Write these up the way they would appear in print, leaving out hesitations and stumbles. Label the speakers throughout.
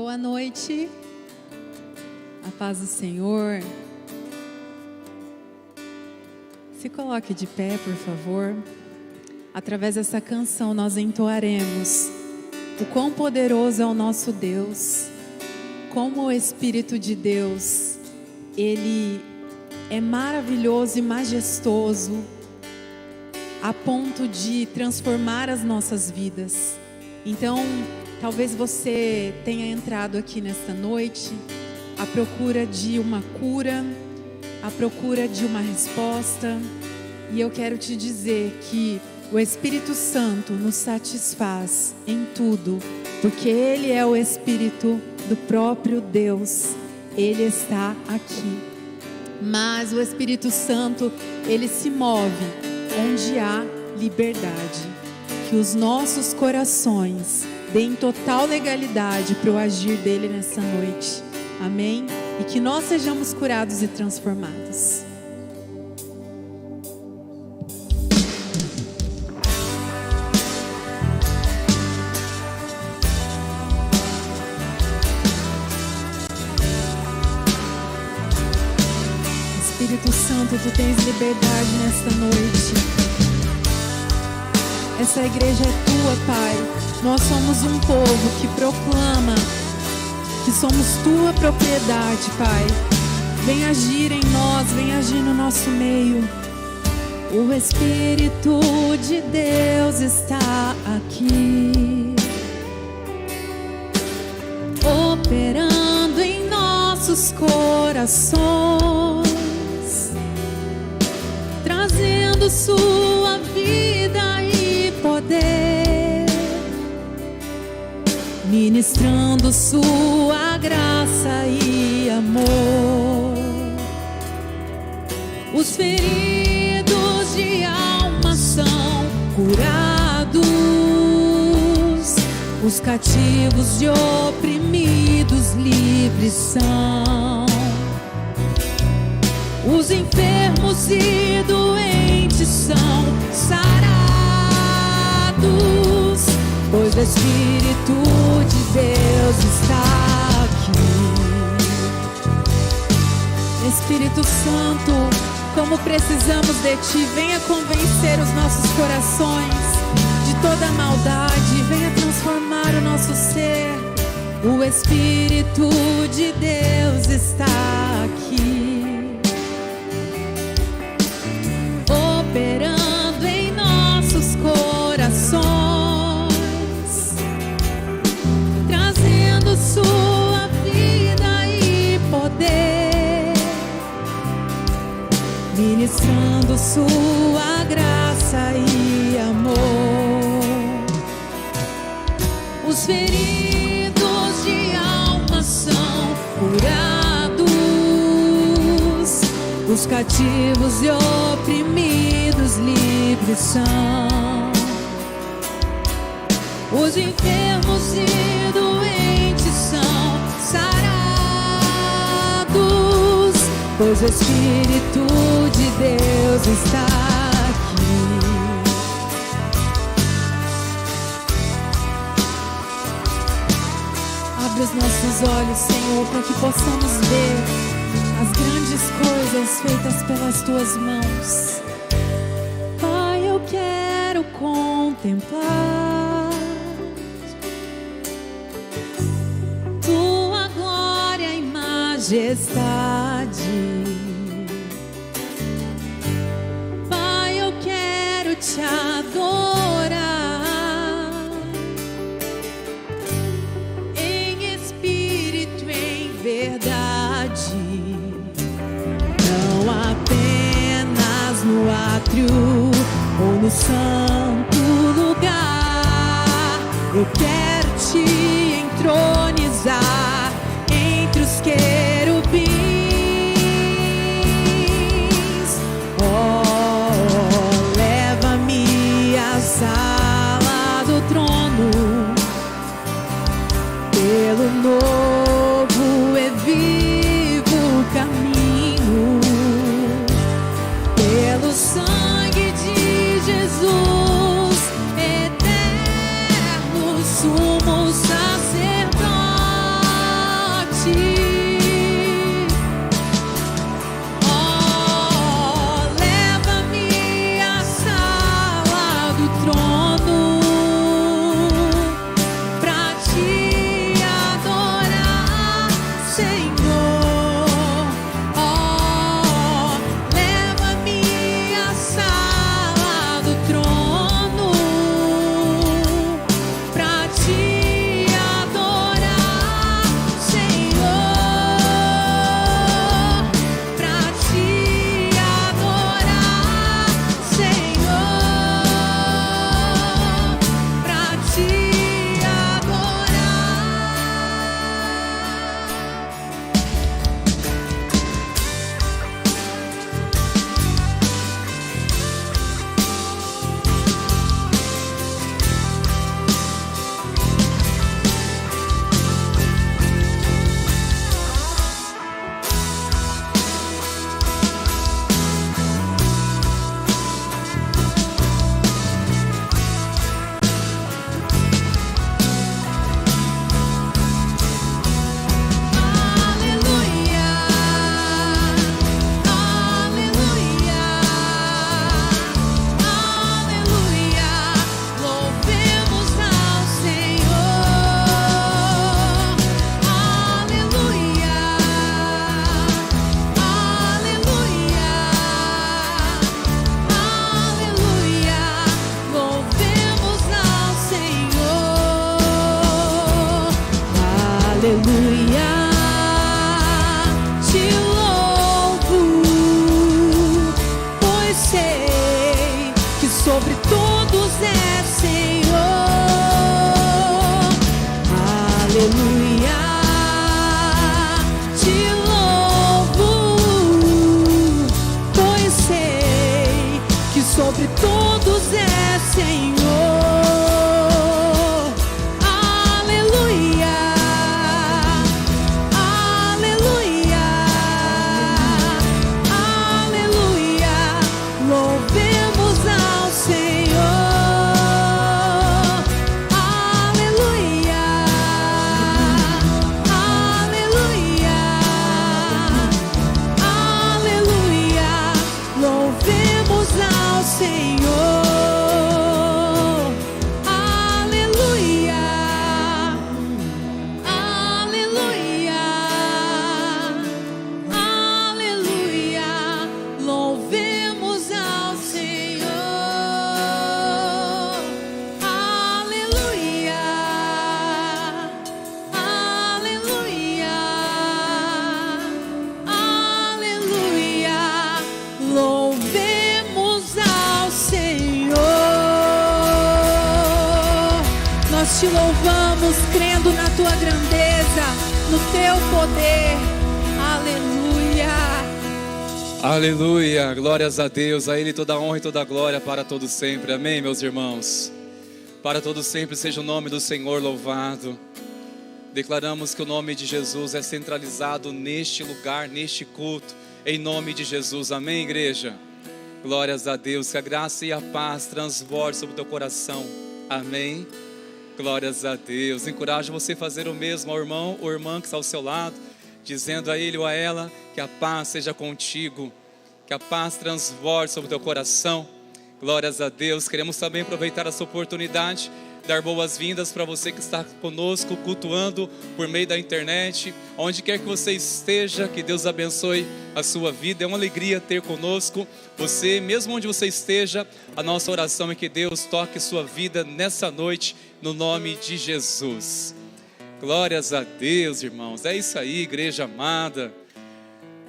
Speaker 1: Boa noite, a paz do Senhor. Se coloque de pé, por favor. Através dessa canção nós entoaremos o quão poderoso é o nosso Deus, como o Espírito de Deus, Ele é maravilhoso e majestoso, a ponto de transformar as nossas vidas. Então, talvez você tenha entrado aqui nesta noite à procura de uma cura, à procura de uma resposta, e eu quero te dizer que o Espírito Santo nos satisfaz em tudo, porque Ele é o Espírito do próprio Deus, Ele está aqui. Mas o Espírito Santo, Ele se move onde há liberdade. Que os nossos corações deem total legalidade para o agir dele nessa noite. Amém? E que nós sejamos curados e transformados. Espírito Santo, tu tens liberdade nesta noite. Essa igreja é tua, Pai. Nós somos um povo que proclama que somos tua propriedade, Pai. Vem agir em nós, vem agir no nosso meio. O Espírito de Deus está aqui, operando em nossos corações, trazendo sua vida e poder, ministrando sua graça e amor. Os feridos de alma são curados, os cativos e oprimidos livres são, os enfermos e doentes são sarados, pois o Espírito de Deus está aqui. Espírito Santo, como precisamos de Ti, venha convencer os nossos corações de toda maldade, venha transformar o nosso ser. O Espírito de Deus está aqui, operando em nossos corações, trazendo sua vida e poder, ministrando sua graça e amor. Os feridos de alma são curados, os cativos e oprimidos livres são, os enfermos e doentes são sarados, pois o Espírito de Deus está aqui. Abre os nossos olhos, Senhor, para que possamos ver as grandes coisas feitas pelas Tuas mãos. Pai, eu quero contemplar Tua glória e majestade. Pai, eu quero Te adorar em espírito, em verdade, não apenas no átrio ou no santo lugar. Eu quero Te entronizar entre os querubins. Oh, leva-me à sala do trono, pelo novo e vivo caminho, pelo sangue de Jesus, eterno sumo sacerdote. Aleluia, te louvo, pois sei que sobre todos é Senhor. Aleluia, te louvo, pois sei que sobre todos é Senhor. Te louvamos, crendo na tua grandeza, no teu poder. Aleluia.
Speaker 2: Aleluia, glórias a Deus, a Ele toda a honra e toda a glória para todos sempre. Amém, meus irmãos? Para todos sempre seja o nome do Senhor louvado. Declaramos que o nome de Jesus é centralizado neste lugar, neste culto, em nome de Jesus. Amém, igreja? Glórias a Deus, que a graça e a paz transbordem sobre o teu coração. Amém. Glórias a Deus. Encorajo você a fazer o mesmo ao irmão ou irmã que está ao seu lado, dizendo a ele ou a ela que a paz seja contigo, que a paz transborde sobre o teu coração. Glórias a Deus. Queremos também aproveitar essa oportunidade, dar boas-vindas para você que está conosco, cultuando por meio da internet, onde quer que você esteja, que Deus abençoe a sua vida. É uma alegria ter conosco você, mesmo onde você esteja. A nossa oração é que Deus toque sua vida nessa noite, no nome de Jesus. Glórias a Deus, irmãos. É isso aí, igreja amada.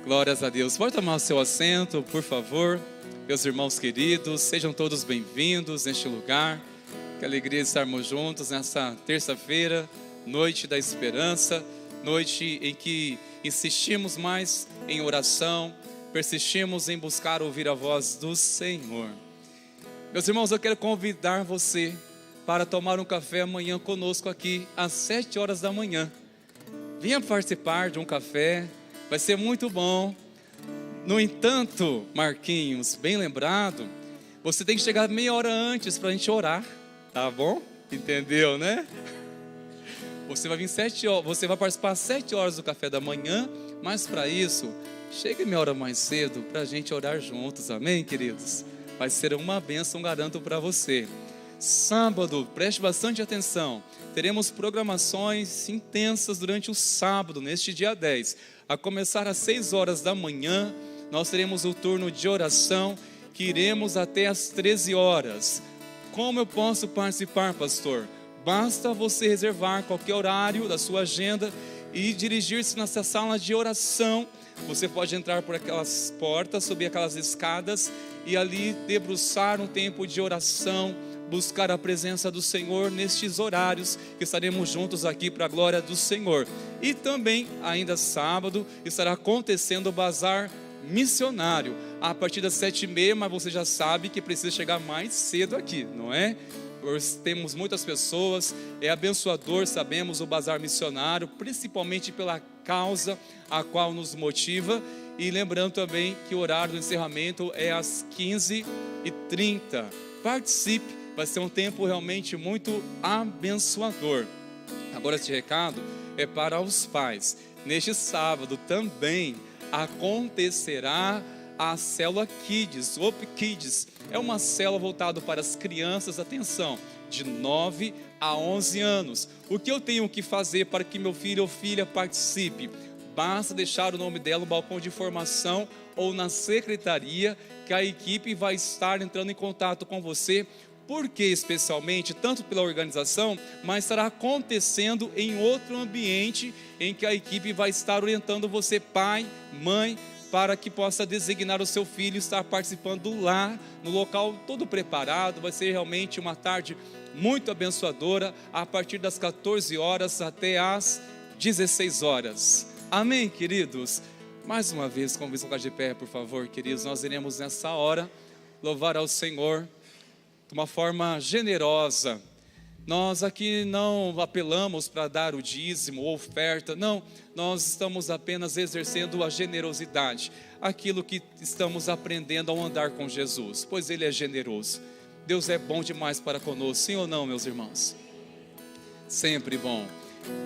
Speaker 2: Glórias a Deus. Pode tomar o seu assento, por favor. Meus irmãos queridos, sejam todos bem-vindos neste lugar. Que alegria estarmos juntos nessa terça-feira, noite da esperança, noite em que insistimos mais em oração, persistimos em buscar ouvir a voz do Senhor. Meus irmãos, eu quero convidar você para tomar um café amanhã conosco aqui às 7 horas da manhã. Venha participar de um café, vai ser muito bom. No entanto, Marquinhos, bem lembrado, você tem que chegar meia hora antes para a gente orar, tá bom? Entendeu, né? Você vai vir 7 horas, você vai participar às 7 horas do café da manhã, mas para isso, chegue meia hora mais cedo para a gente orar juntos, amém, queridos? Vai ser uma bênção, garanto para você. Sábado, preste bastante atenção, teremos programações intensas durante o sábado, neste dia 10. A começar às 6 horas da manhã, nós teremos o turno de oração, que iremos até às 13 horas. Como eu posso participar, pastor? Basta você reservar qualquer horário da sua agenda e dirigir-se nessa sala de oração. Você pode entrar por aquelas portas, subir aquelas escadas e ali debruçar um tempo de oração, buscar a presença do Senhor nestes horários que estaremos juntos aqui para a glória do Senhor. E também, ainda sábado, estará acontecendo o bazar missionário a partir das 7h30, mas você já sabe que precisa chegar mais cedo aqui, não é? Temos muitas pessoas, é abençoador, sabemos, o bazar missionário, principalmente pela causa a qual nos motiva. E lembrando também que o horário do encerramento é às 15h30. Participe, vai ser um tempo realmente muito abençoador. Agora, este recado é para os pais. Neste sábado também acontecerá a célula Kids, Op Kids. É uma célula voltada para as crianças, atenção, de 9 a 11 anos. O que eu tenho que fazer para que meu filho ou filha participe? Basta deixar o nome dela no balcão de informação ou na secretaria, que a equipe vai estar entrando em contato com você Por que especialmente? Tanto pela organização, mas estará acontecendo em outro ambiente em que a equipe vai estar orientando você, pai, mãe, para que possa designar o seu filho estar participando do lar, no local todo preparado. Vai ser realmente uma tarde muito abençoadora, a partir das 14 horas até as 16 horas. Amém, queridos? Mais uma vez, convido a ficar de pé, por favor, queridos. Nós iremos nessa hora louvar ao Senhor de uma forma generosa. Nós aqui não apelamos para dar o dízimo ou oferta, não. Nós estamos apenas exercendo a generosidade, aquilo que estamos aprendendo ao andar com Jesus, pois Ele é generoso. Deus é bom demais para conosco, sim ou não, meus irmãos? Sempre bom.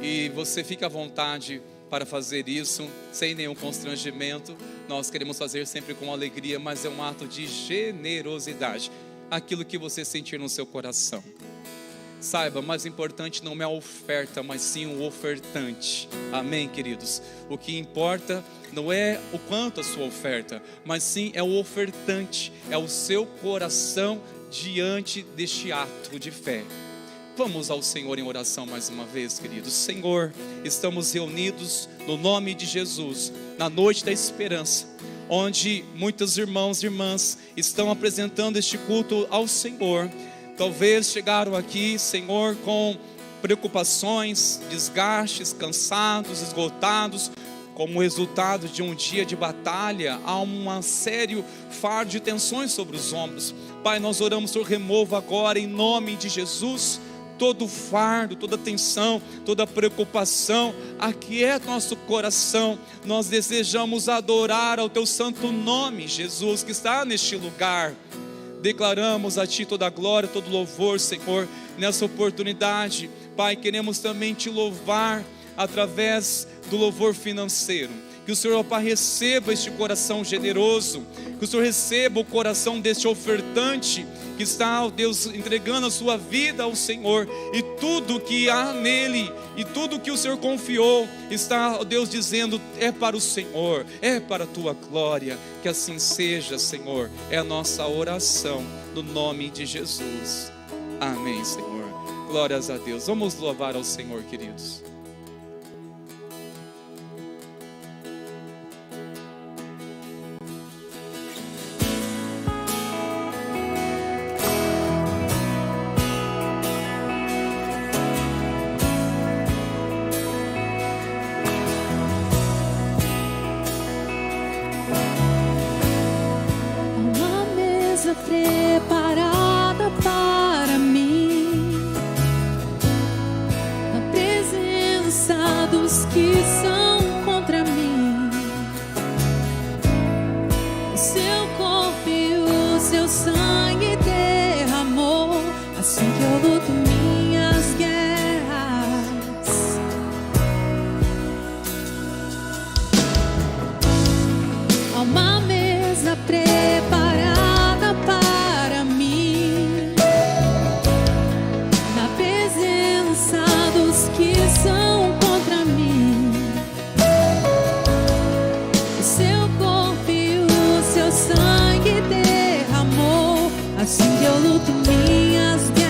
Speaker 2: E você fica à vontade para fazer isso, sem nenhum constrangimento. Nós queremos fazer sempre com alegria, mas é um ato de generosidade, aquilo que você sentir no seu coração. Saiba, mais importante não é a oferta, mas sim o ofertante. Amém, queridos? O que importa não é o quanto a sua oferta, mas sim é o ofertante, é o seu coração diante deste ato de fé. Vamos ao Senhor em oração mais uma vez, queridos. Senhor, estamos reunidos no nome de Jesus, na noite da esperança, onde muitos irmãos e irmãs estão apresentando este culto ao Senhor. Talvez chegaram aqui, Senhor, com preocupações, desgastes, cansados, esgotados, como resultado de um dia de batalha. Há um sério fardo de tensões sobre os ombros. Pai, nós oramos, Senhor, remova agora em nome de Jesus todo fardo, toda tensão, toda preocupação. Aquieta nosso coração. Nós desejamos adorar ao Teu santo nome, Jesus, que está neste lugar. Declaramos a Ti toda a glória, todo louvor, Senhor, nessa oportunidade. Pai, queremos também Te louvar através do louvor financeiro. Que o Senhor, ó Pai, receba este coração generoso, que o Senhor receba o coração deste ofertante que está, ó Deus, entregando a sua vida ao Senhor, e tudo que há nele, e tudo que o Senhor confiou, está, ó Deus, dizendo, é para o Senhor, é para a Tua glória. Que assim seja, Senhor, é a nossa oração, no nome de Jesus. Amém, Senhor. Glórias a Deus. Vamos louvar ao Senhor, queridos.
Speaker 1: Preparada para mim, na presença dos que são contra mim. O seu corpo e o seu sangue derramou, assim que eu luto minhas guerras. Há uma mesa preparada para mim, na presença dos que são contra mim. O seu corpo e o seu sangue derramou, assim que eu luto minhas guerras.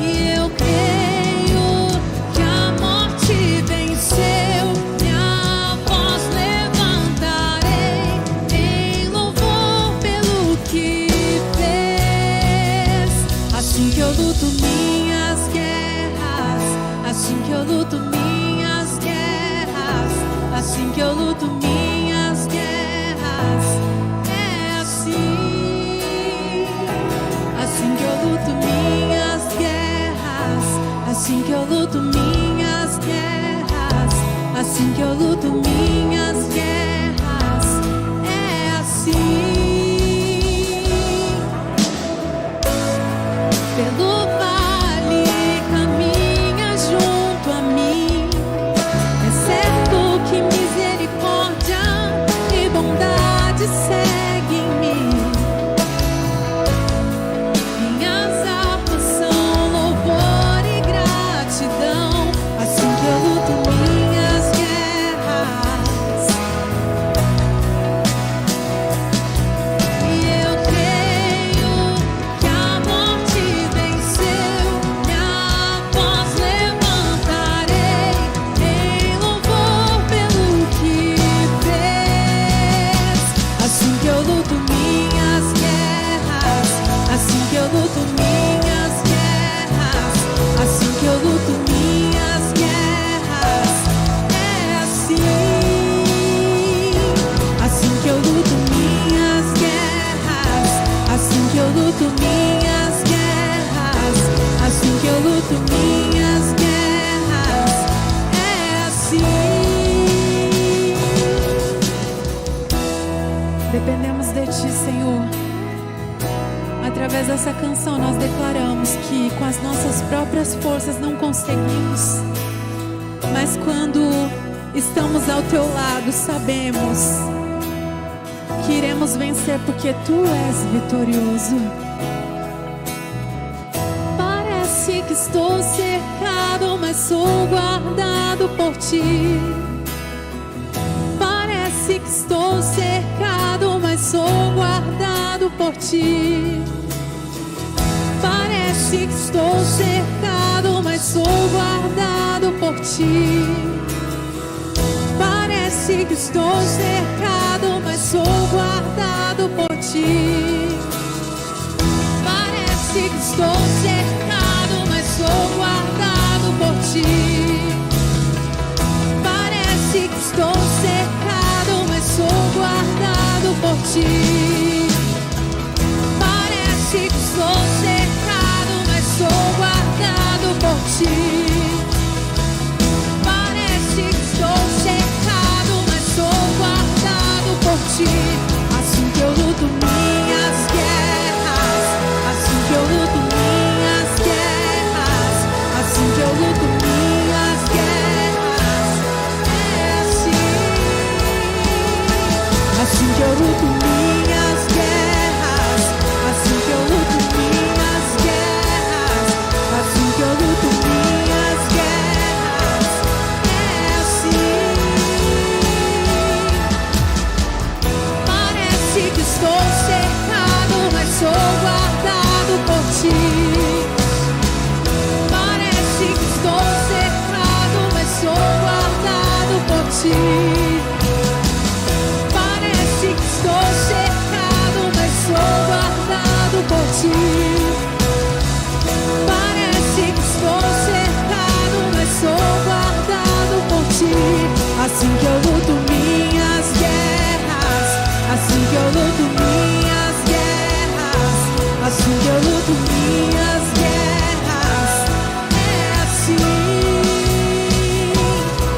Speaker 1: E eu creio que a morte venceu. Assim que eu luto minhas guerras, assim que eu luto minhas guerras, assim que eu luto minhas guerras, é assim. Assim que eu luto minhas guerras, assim que eu luto minhas guerras, assim que eu luto minhas guerras, é assim. Pelo vale caminha junto a mim, é certo que misericórdia e bondade seguem mim. Minhas harpas são louvor e gratidão, assim que eu luto minhas guerras. através dessa canção nós declaramos que com as nossas próprias forças não conseguimos, mas quando estamos ao teu lado sabemos que iremos vencer porque tu és vitorioso. Parece que estou cercado, mas sou guardado por ti. Parece que estou cercado, mas sou guardado por ti. Parece que estou cercado, mas sou guardado por ti. Parece que estou cercado, mas sou guardado por ti. Parece que estou cercado, mas sou guardado por ti. Parece que estou cercado, mas sou guardado por ti. Parece que estou cercado, mas sou guardado por ti. Parece que estou cercado, mas sou guardado por ti. Assim que eu luto minhas guerras, assim que eu luto minhas guerras, assim que eu luto minhas guerras, é assim. Assim que eu luto minhas guerras, assim que eu luto minhas guerras, assim que eu luto minhas guerras, é assim. Parece que estou cercado, mas sou guardado por ti. Parece que estou cercado, mas sou guardado por ti. Parece que estou cercado, mas sou guardado por ti. Parece que estou cercado, mas sou guardado por ti. Assim que eu luto minhas guerras, assim que eu luto minhas guerras, assim que eu luto minhas guerras, é assim.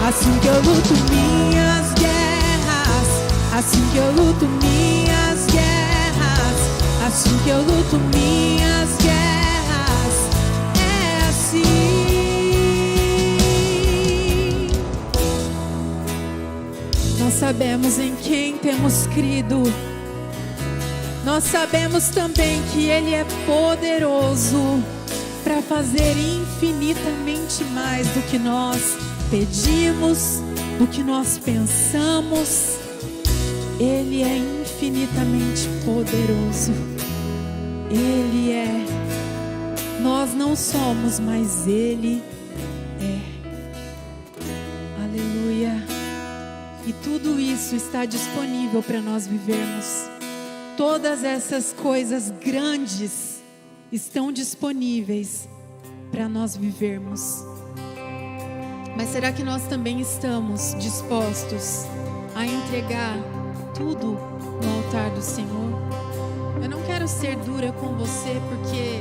Speaker 1: Assim que eu luto minhas guerras, assim que eu luto minhas guerras, assim que eu luto minhas guerras, é assim. Nós sabemos em quem temos crido. Nós sabemos também que Ele é poderoso para fazer infinitamente mais do que nós pedimos, do que nós pensamos. Ele é infinitamente poderoso. Ele é. Nós não somos, mas Ele é. Aleluia. E tudo isso está disponível para nós vivermos. Todas essas coisas grandes estão disponíveis para nós vivermos. Mas será que nós também estamos dispostos a entregar tudo no altar do Senhor? Eu não quero ser dura com você, porque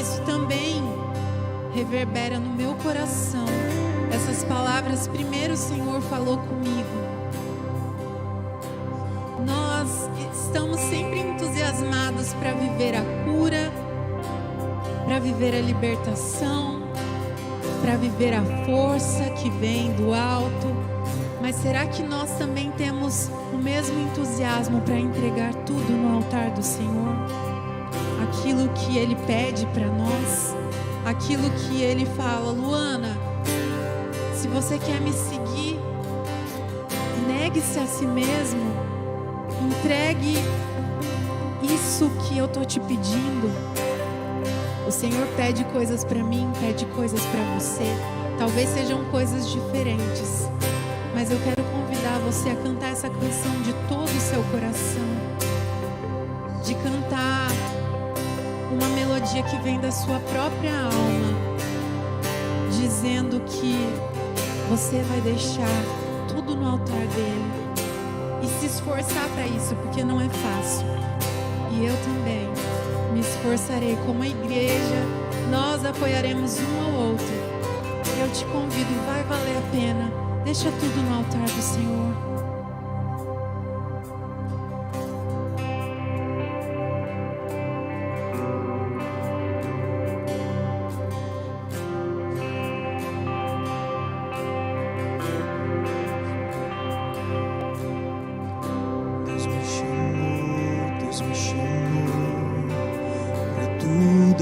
Speaker 1: isso também reverbera no meu coração. Essas palavras, primeiro o Senhor falou comigo. Nós estamos sempre entusiasmados para viver a cura, para viver a libertação, para viver a força que vem do alto. Mas será que nós também temos o mesmo entusiasmo para entregar tudo no altar do Senhor? Aquilo que Ele pede para nós, aquilo que Ele fala: Luana, se você quer me seguir, negue-se a si mesmo, entregue isso que eu estou te pedindo. O Senhor pede coisas para mim, pede coisas para você. Talvez sejam coisas diferentes, mas eu quero convidar você a cantar essa canção de todo o seu coração, de cantar uma melodia que vem da sua própria alma, dizendo que você vai deixar tudo no altar dele e se esforçar para isso, porque não é fácil. E eu também me esforçarei como a igreja, nós apoiaremos um ao outro. Eu te convido, vai valer a pena. Deixa tudo no altar do Senhor.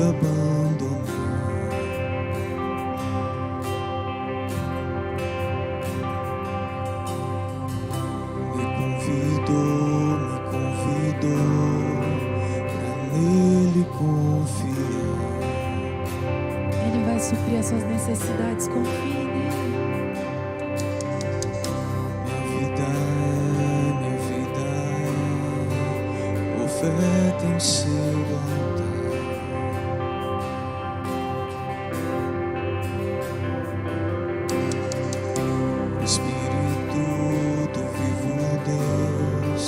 Speaker 3: tudo abandonar. Me convidou pra nele confiar.
Speaker 1: Ele vai suprir as suas necessidades, confie nele.
Speaker 3: Minha vida é oferta em seu altar. Espírito do vivo Deus,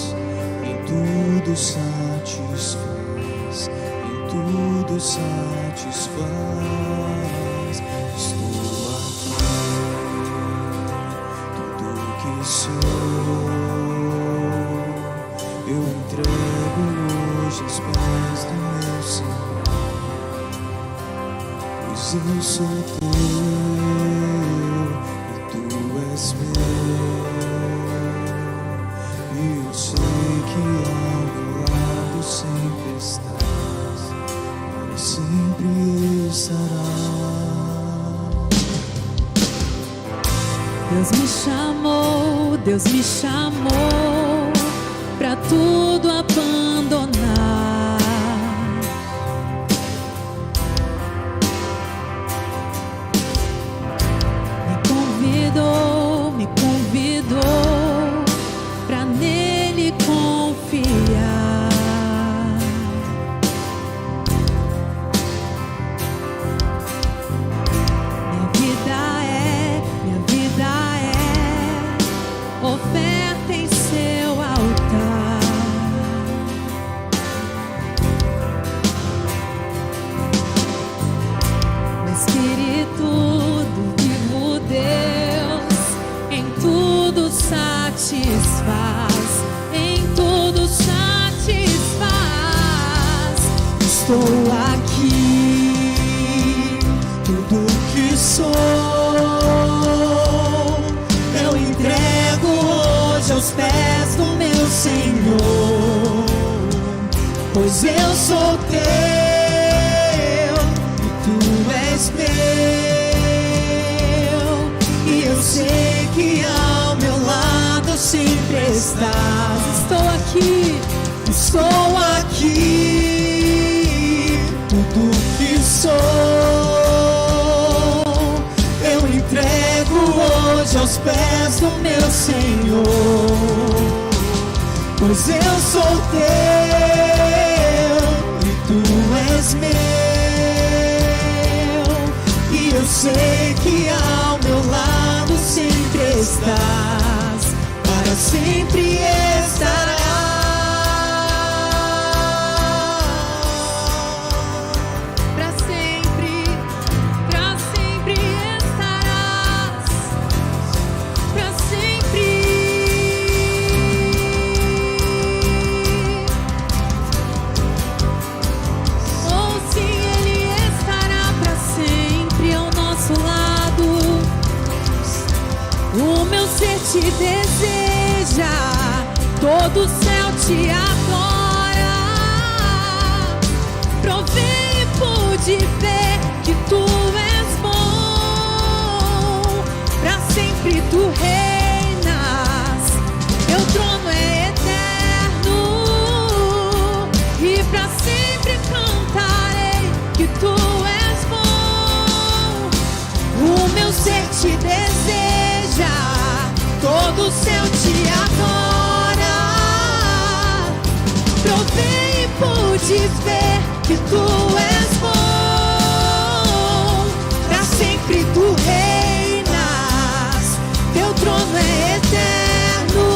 Speaker 3: em tudo satisfaz, em tudo satisfaz. Estou aqui, tudo que sou, eu entrego hoje aos pés do meu Senhor, pois eu sou teu e tu és meu, e eu sei que ao meu lado sempre estás, para sempre estarás.
Speaker 1: Deus me chamou pra tudo abandonar. Me convidou pra nele confiar. Minha vida é oferta em seu altar. O Espírito do vivo Deus em tudo satisfaz, em tudo satisfaz.
Speaker 3: Estou aqui, tudo que sou, eu entrego hoje aos pés do meu Senhor, pois eu sou teu e tu és meu, e eu sei que ao meu lado sempre estás. Estou aqui, tudo que sou, eu entrego hoje aos pés do meu Senhor, pois eu sou teu e tu és meu, e eu sei que ao meu lado sempre estás, para sempre estarás.
Speaker 1: Te deseja, todo o céu te adora. Provei e pude ver que tu és bom, pra sempre tu reinas, teu trono é eterno, e pra sempre cantarei que tu és bom. O meu ser te deseja, todo o céu te adora. Provei e pude ver que tu és bom, pra sempre tu reinas, teu trono é eterno,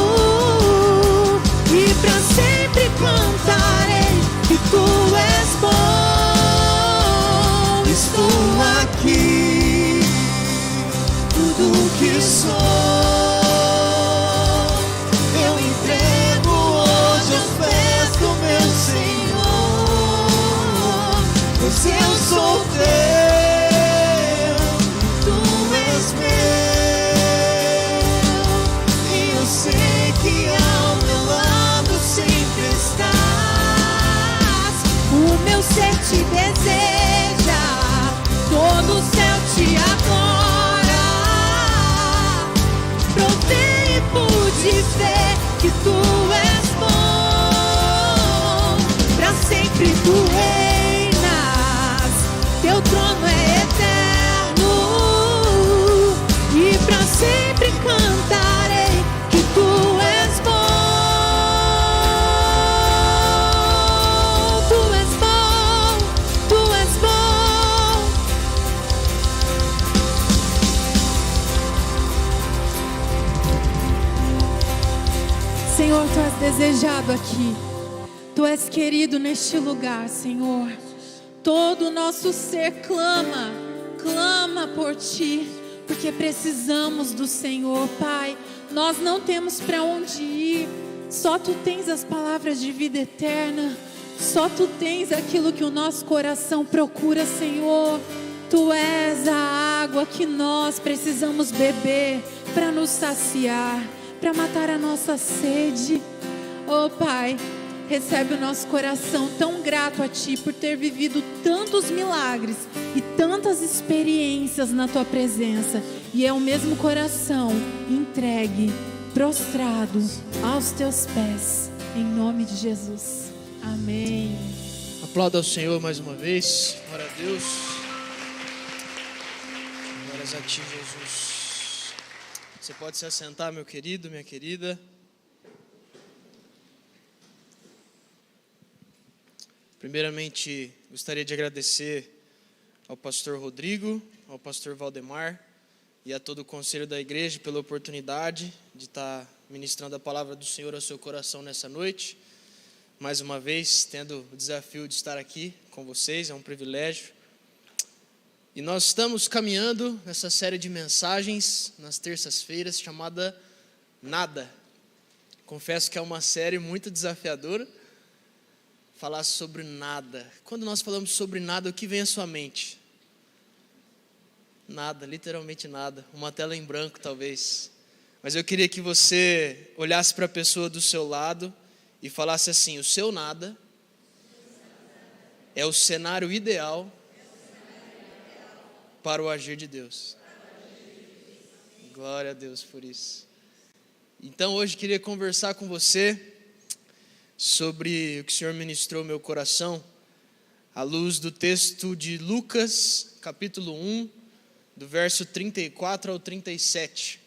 Speaker 1: e pra sempre cantarei que tu és bom.
Speaker 3: Estou aqui, tudo que sou, pois eu sou teu, tu és meu, e eu sei que ao meu lado sempre estás.
Speaker 1: O meu
Speaker 3: Meu ser te deseja, todo o céu te adora. Provei e pude ver que tu és bom. Pra sempre tu reinas, teu trono é eterno. E pra sempre cantarei que tu és bom. Tu és bom, tu és bom.
Speaker 1: Senhor, tu és desejado aqui. Tu és querido neste lugar, Senhor. Todo o nosso ser clama por ti, porque precisamos do Senhor, Pai. Nós não temos para onde ir. Só tu tens as palavras de vida eterna. Só tu tens aquilo que o nosso coração procura, Senhor. Tu és a água que nós precisamos beber para nos saciar, para matar a nossa sede. Oh, Pai, recebe o nosso coração tão grato a Ti por ter vivido tantos milagres e tantas experiências na Tua presença. E é o mesmo coração entregue, prostrado aos Teus pés, em nome de Jesus. Amém.
Speaker 4: Aplauda ao Senhor mais uma vez. Glória a Deus. Glórias a Ti, Jesus. Você pode se assentar, meu querido, minha querida. Primeiramente, gostaria de agradecer ao pastor Rodrigo, ao pastor Valdemar e a todo o conselho da igreja pela oportunidade de estar ministrando a palavra do Senhor ao seu coração nessa noite. Mais uma vez, tendo o desafio de estar aqui com vocês, é um privilégio. E nós estamos caminhando nessa série de mensagens nas terças-feiras chamada Nada. Confesso que é uma série muito desafiadora. Falar sobre nada. Quando nós falamos sobre nada, o que vem à sua mente? Nada, literalmente nada. Uma tela em branco, talvez. Mas eu queria que você olhasse para a pessoa do seu lado e falasse assim: o seu nada é o cenário ideal para o agir de Deus. Glória a Deus por isso. Então hoje queria conversar com você sobre o que o Senhor ministrou no meu coração, à luz do texto de Lucas, capítulo 1, do verso 34 ao 37.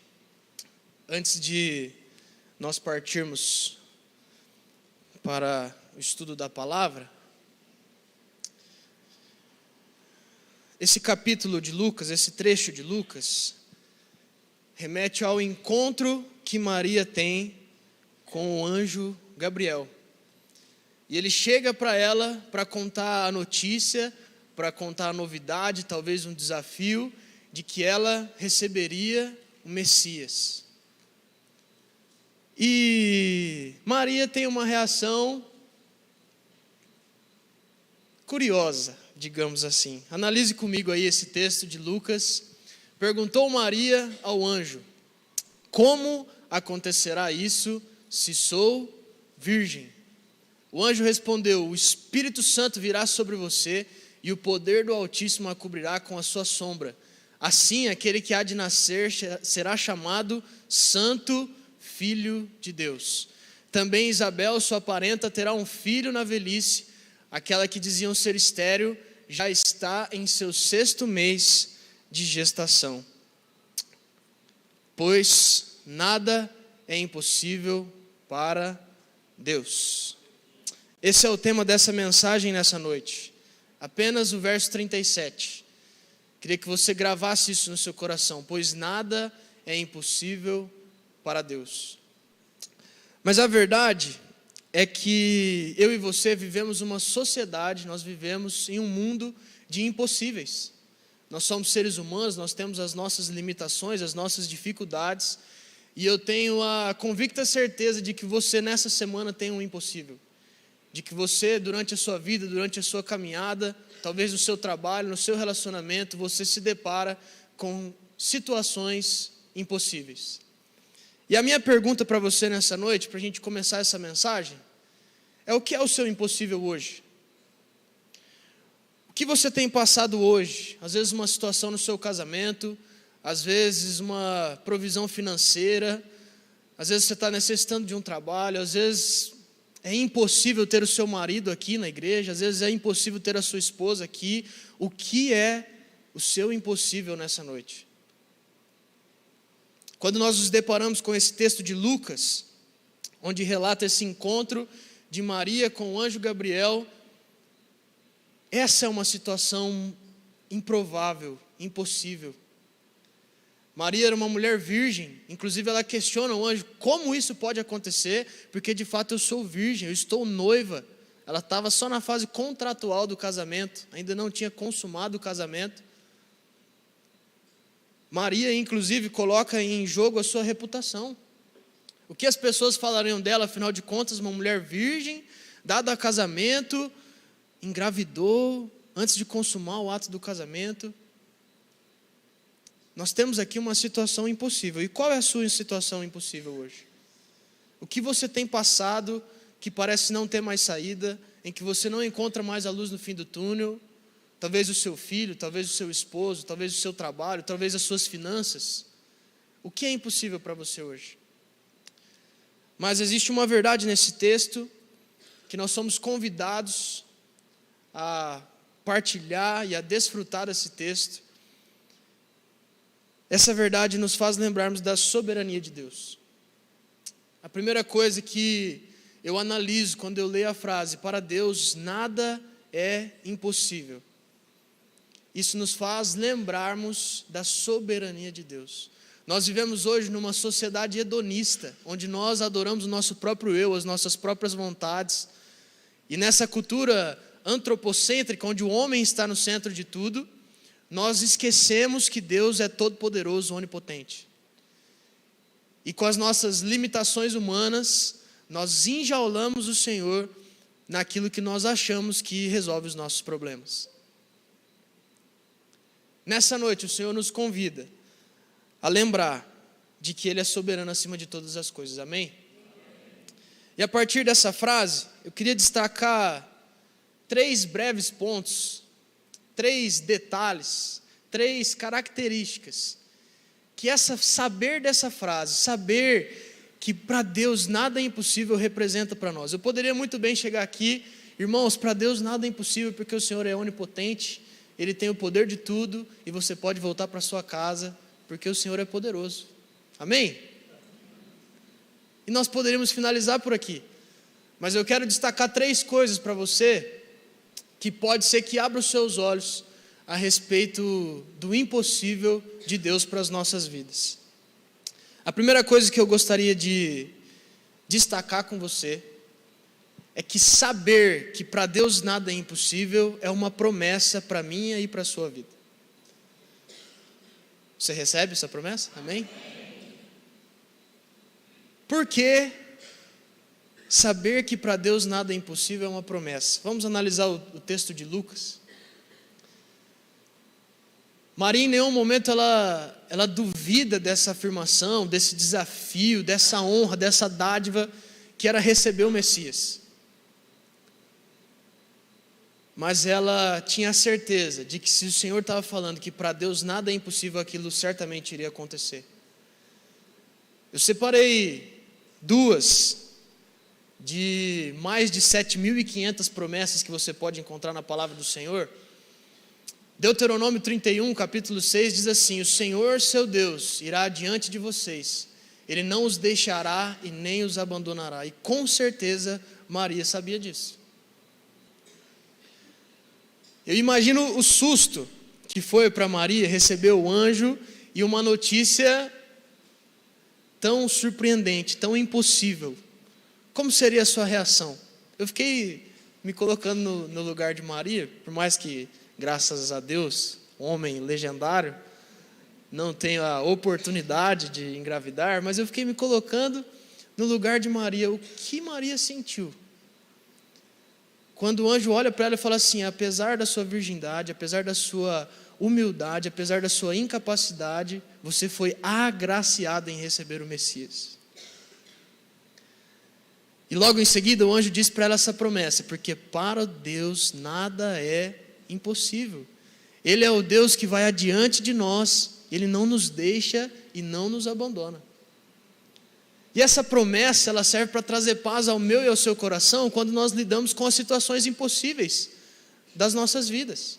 Speaker 4: Antes de nós partirmos para o estudo da palavra, esse capítulo de Lucas, esse trecho de Lucas, remete ao encontro que Maria tem com o anjo Gabriel. E ele chega para ela para contar a notícia, para contar a novidade, talvez um desafio, de que ela receberia o Messias. E Maria tem uma reação curiosa, digamos assim. Analise comigo aí esse texto de Lucas. Perguntou Maria ao anjo: como acontecerá isso se sou virgem? O anjo respondeu: o Espírito Santo virá sobre você e o poder do Altíssimo a cobrirá com a sua sombra. Assim, aquele que há de nascer será chamado Santo Filho de Deus. Também Isabel, sua parenta, terá um filho na velhice. Aquela que diziam ser estéril já está em seu 6º mês de gestação. Pois nada é impossível para Deus. Esse é o tema dessa mensagem nessa noite. Apenas o verso 37. Queria que você gravasse isso no seu coração. Pois nada é impossível para Deus. Mas a verdade é que eu e você vivemos uma sociedade, nós vivemos em um mundo de impossíveis. Nós somos seres humanos, nós temos as nossas limitações, as nossas dificuldades. E eu tenho a convicta certeza de que você nessa semana tem um impossível. De que você, durante a sua vida, durante a sua caminhada, talvez no seu trabalho, no seu relacionamento, você se depara com situações impossíveis. E a minha pergunta para você nessa noite, para a gente começar essa mensagem, é: o que é o seu impossível hoje? que você tem passado hoje? Às vezes uma situação no seu casamento, às vezes uma provisão financeira, às vezes você está necessitando de um trabalho, às vezes é impossível ter o seu marido aqui na igreja, às vezes é impossível ter a sua esposa aqui. O que é o seu impossível nessa noite? Quando nós nos deparamos com esse texto de Lucas, onde relata esse encontro de Maria com o anjo Gabriel, essa é uma situação improvável, impossível. Maria era uma mulher virgem, inclusive ela questiona o anjo, como isso pode acontecer? Porque de fato eu sou virgem, eu estou noiva. Ela estava só na fase contratual do casamento, ainda não tinha consumado o casamento. Maria, inclusive, coloca em jogo a sua reputação. O que as pessoas falariam dela, afinal de contas, uma mulher virgem, dada a casamento, engravidou antes de consumar o ato do casamento. Nós temos aqui uma situação impossível. E qual é a sua situação impossível hoje? O que você tem passado que parece não ter mais saída, em que você não encontra mais a luz no fim do túnel? Talvez o seu filho, talvez o seu esposo, talvez o seu trabalho, talvez as suas finanças. O que é impossível para você hoje? Mas existe uma verdade nesse texto, que nós somos convidados a partilhar e a desfrutar desse texto. Essa verdade nos faz lembrarmos da soberania de Deus. A primeira coisa que eu analiso quando eu leio a frase, para Deus nada é impossível. Isso nos faz lembrarmos da soberania de Deus. Nós vivemos hoje numa sociedade hedonista, onde nós adoramos o nosso próprio eu, as nossas próprias vontades. E nessa cultura antropocêntrica, onde o homem está no centro de tudo, nós esquecemos que Deus é todo-poderoso, onipotente. E com as nossas limitações humanas, nós enjaulamos o Senhor naquilo que nós achamos que resolve os nossos problemas. Nessa noite, o Senhor nos convida a lembrar de que Ele é soberano acima de todas as coisas, amém? E a partir dessa frase, eu queria destacar 3 breves pontos, 3 detalhes, 3 características, que saber dessa frase, saber que para Deus nada é impossível representa para nós. Eu poderia muito bem chegar aqui, irmãos, para Deus nada é impossível porque o Senhor é onipotente, Ele tem o poder de tudo e você pode voltar para sua casa porque o Senhor é poderoso. Amém? E nós poderíamos finalizar por aqui, mas eu quero destacar 3 coisas para você que pode ser que abra os seus olhos a respeito do impossível de Deus para as nossas vidas. A primeira coisa que eu gostaria de destacar com você é que saber que para Deus nada é impossível é uma promessa para a minha e para a sua vida. Você recebe essa promessa? Amém? Por que saber que para Deus nada é impossível é uma promessa? Vamos analisar o texto de Lucas. Maria em nenhum momento ela duvida dessa afirmação, desse desafio, dessa honra, dessa dádiva que era receber o Messias. Mas ela tinha a certeza de que se o Senhor estava falando que para Deus nada é impossível, aquilo certamente iria acontecer. Eu separei 2 de mais de 7.500 promessas que você pode encontrar na palavra do Senhor. Deuteronômio 31, capítulo 6, diz assim: o Senhor seu Deus irá adiante de vocês, Ele não os deixará e nem os abandonará. E com certeza Maria sabia disso. Eu imagino o susto que foi para Maria receber o anjo e uma notícia tão surpreendente, tão impossível. Como seria a sua reação? Eu fiquei me colocando no lugar de Maria, por mais que, graças a Deus, homem legendário, não tenha a oportunidade de engravidar, mas eu fiquei me colocando no lugar de Maria. O que Maria sentiu? Quando o anjo olha para ela e fala assim: apesar da sua virgindade, apesar da sua humildade, apesar da sua incapacidade, você foi agraciada em receber o Messias. E logo em seguida o anjo diz para ela essa promessa: porque para Deus nada é impossível. Ele é o Deus que vai adiante de nós, Ele não nos deixa e não nos abandona. E essa promessa, ela serve para trazer paz ao meu e ao seu coração quando nós lidamos com as situações impossíveis das nossas vidas.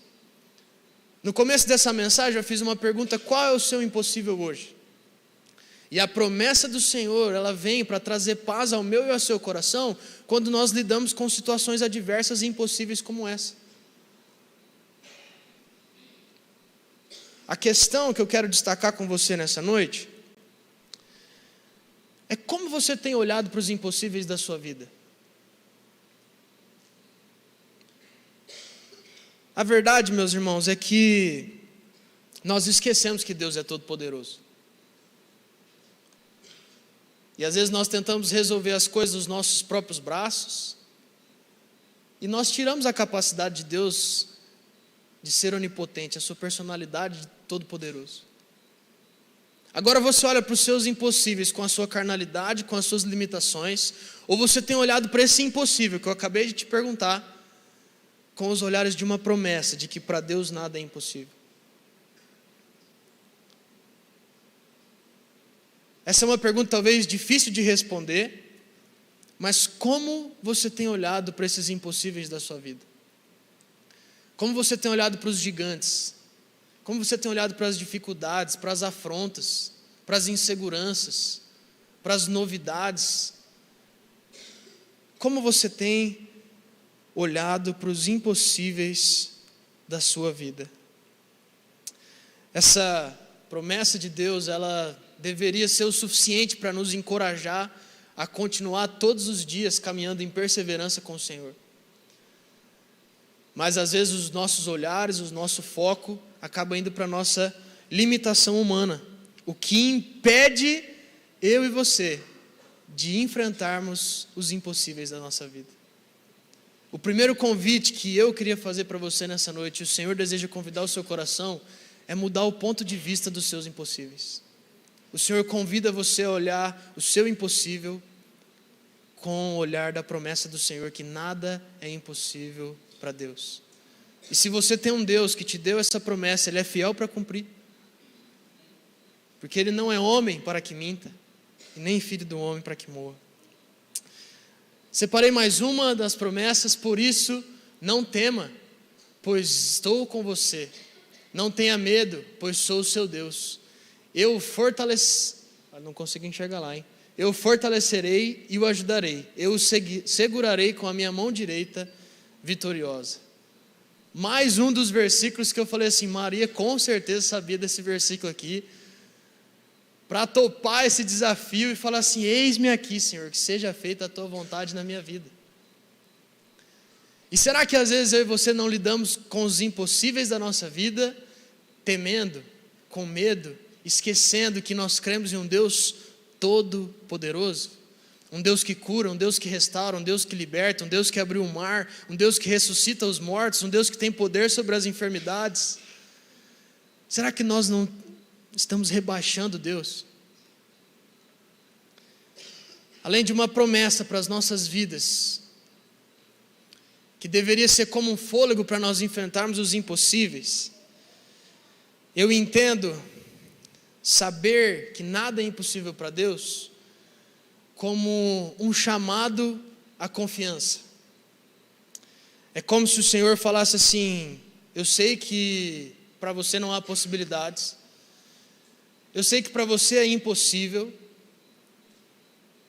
Speaker 4: No começo dessa mensagem eu fiz uma pergunta: qual é o seu impossível hoje? E a promessa do Senhor, ela vem para trazer paz ao meu e ao seu coração quando nós lidamos com situações adversas e impossíveis como essa. A questão que eu quero destacar com você nessa noite é como você tem olhado para os impossíveis da sua vida. A verdade, meus irmãos, é que nós esquecemos que Deus é todo-poderoso. E às vezes nós tentamos resolver as coisas dos nossos próprios braços, e nós tiramos a capacidade de Deus de ser onipotente, a sua personalidade de todo-poderoso. Agora você olha para os seus impossíveis com a sua carnalidade, com as suas limitações, ou você tem olhado para esse impossível que eu acabei de te perguntar, com os olhares de uma promessa de que para Deus nada é impossível. Essa é uma pergunta talvez difícil de responder, mas como você tem olhado para esses impossíveis da sua vida? Como você tem olhado para os gigantes? Como você tem olhado para as dificuldades, para as afrontas, para as inseguranças, para as novidades? Como você tem olhado para os impossíveis da sua vida? Essa promessa de Deus, ela deveria ser o suficiente para nos encorajar a continuar todos os dias caminhando em perseverança com o Senhor. Mas às vezes os nossos olhares, o nosso foco acaba indo para a nossa limitação humana, o que impede eu e você de enfrentarmos os impossíveis da nossa vida. O primeiro convite que eu queria fazer para você nessa noite, o Senhor deseja convidar o seu coração, é mudar o ponto de vista dos seus impossíveis. O Senhor convida você a olhar o seu impossível com o olhar da promessa do Senhor, que nada é impossível para Deus. E se você tem um Deus que te deu essa promessa, Ele é fiel para cumprir. Porque Ele não é homem para que minta, e nem filho do homem para que morra. Separei mais uma das promessas, por isso não tema, pois estou com você. Não tenha medo, pois sou o seu Deus. Eu não consigo enxergar lá, hein? Eu fortalecerei e o ajudarei. Eu o segurarei com a minha mão direita vitoriosa. Mais um dos versículos que eu falei assim, Maria com certeza sabia desse versículo aqui, para topar esse desafio e falar assim: eis-me aqui, Senhor, que seja feita a tua vontade na minha vida. E será que às vezes eu e você não lidamos com os impossíveis da nossa vida, temendo, com medo, esquecendo que nós cremos em um Deus todo-poderoso? Um Deus que cura, um Deus que restaura, um Deus que liberta, um Deus que abriu o mar, um Deus que ressuscita os mortos, um Deus que tem poder sobre as enfermidades. Será que nós não estamos rebaixando Deus? Além de uma promessa para as nossas vidas, que deveria ser como um fôlego para nós enfrentarmos os impossíveis, eu entendo saber que nada é impossível para Deus como um chamado à confiança. É como se o Senhor falasse assim: eu sei que para você não há possibilidades, eu sei que para você é impossível.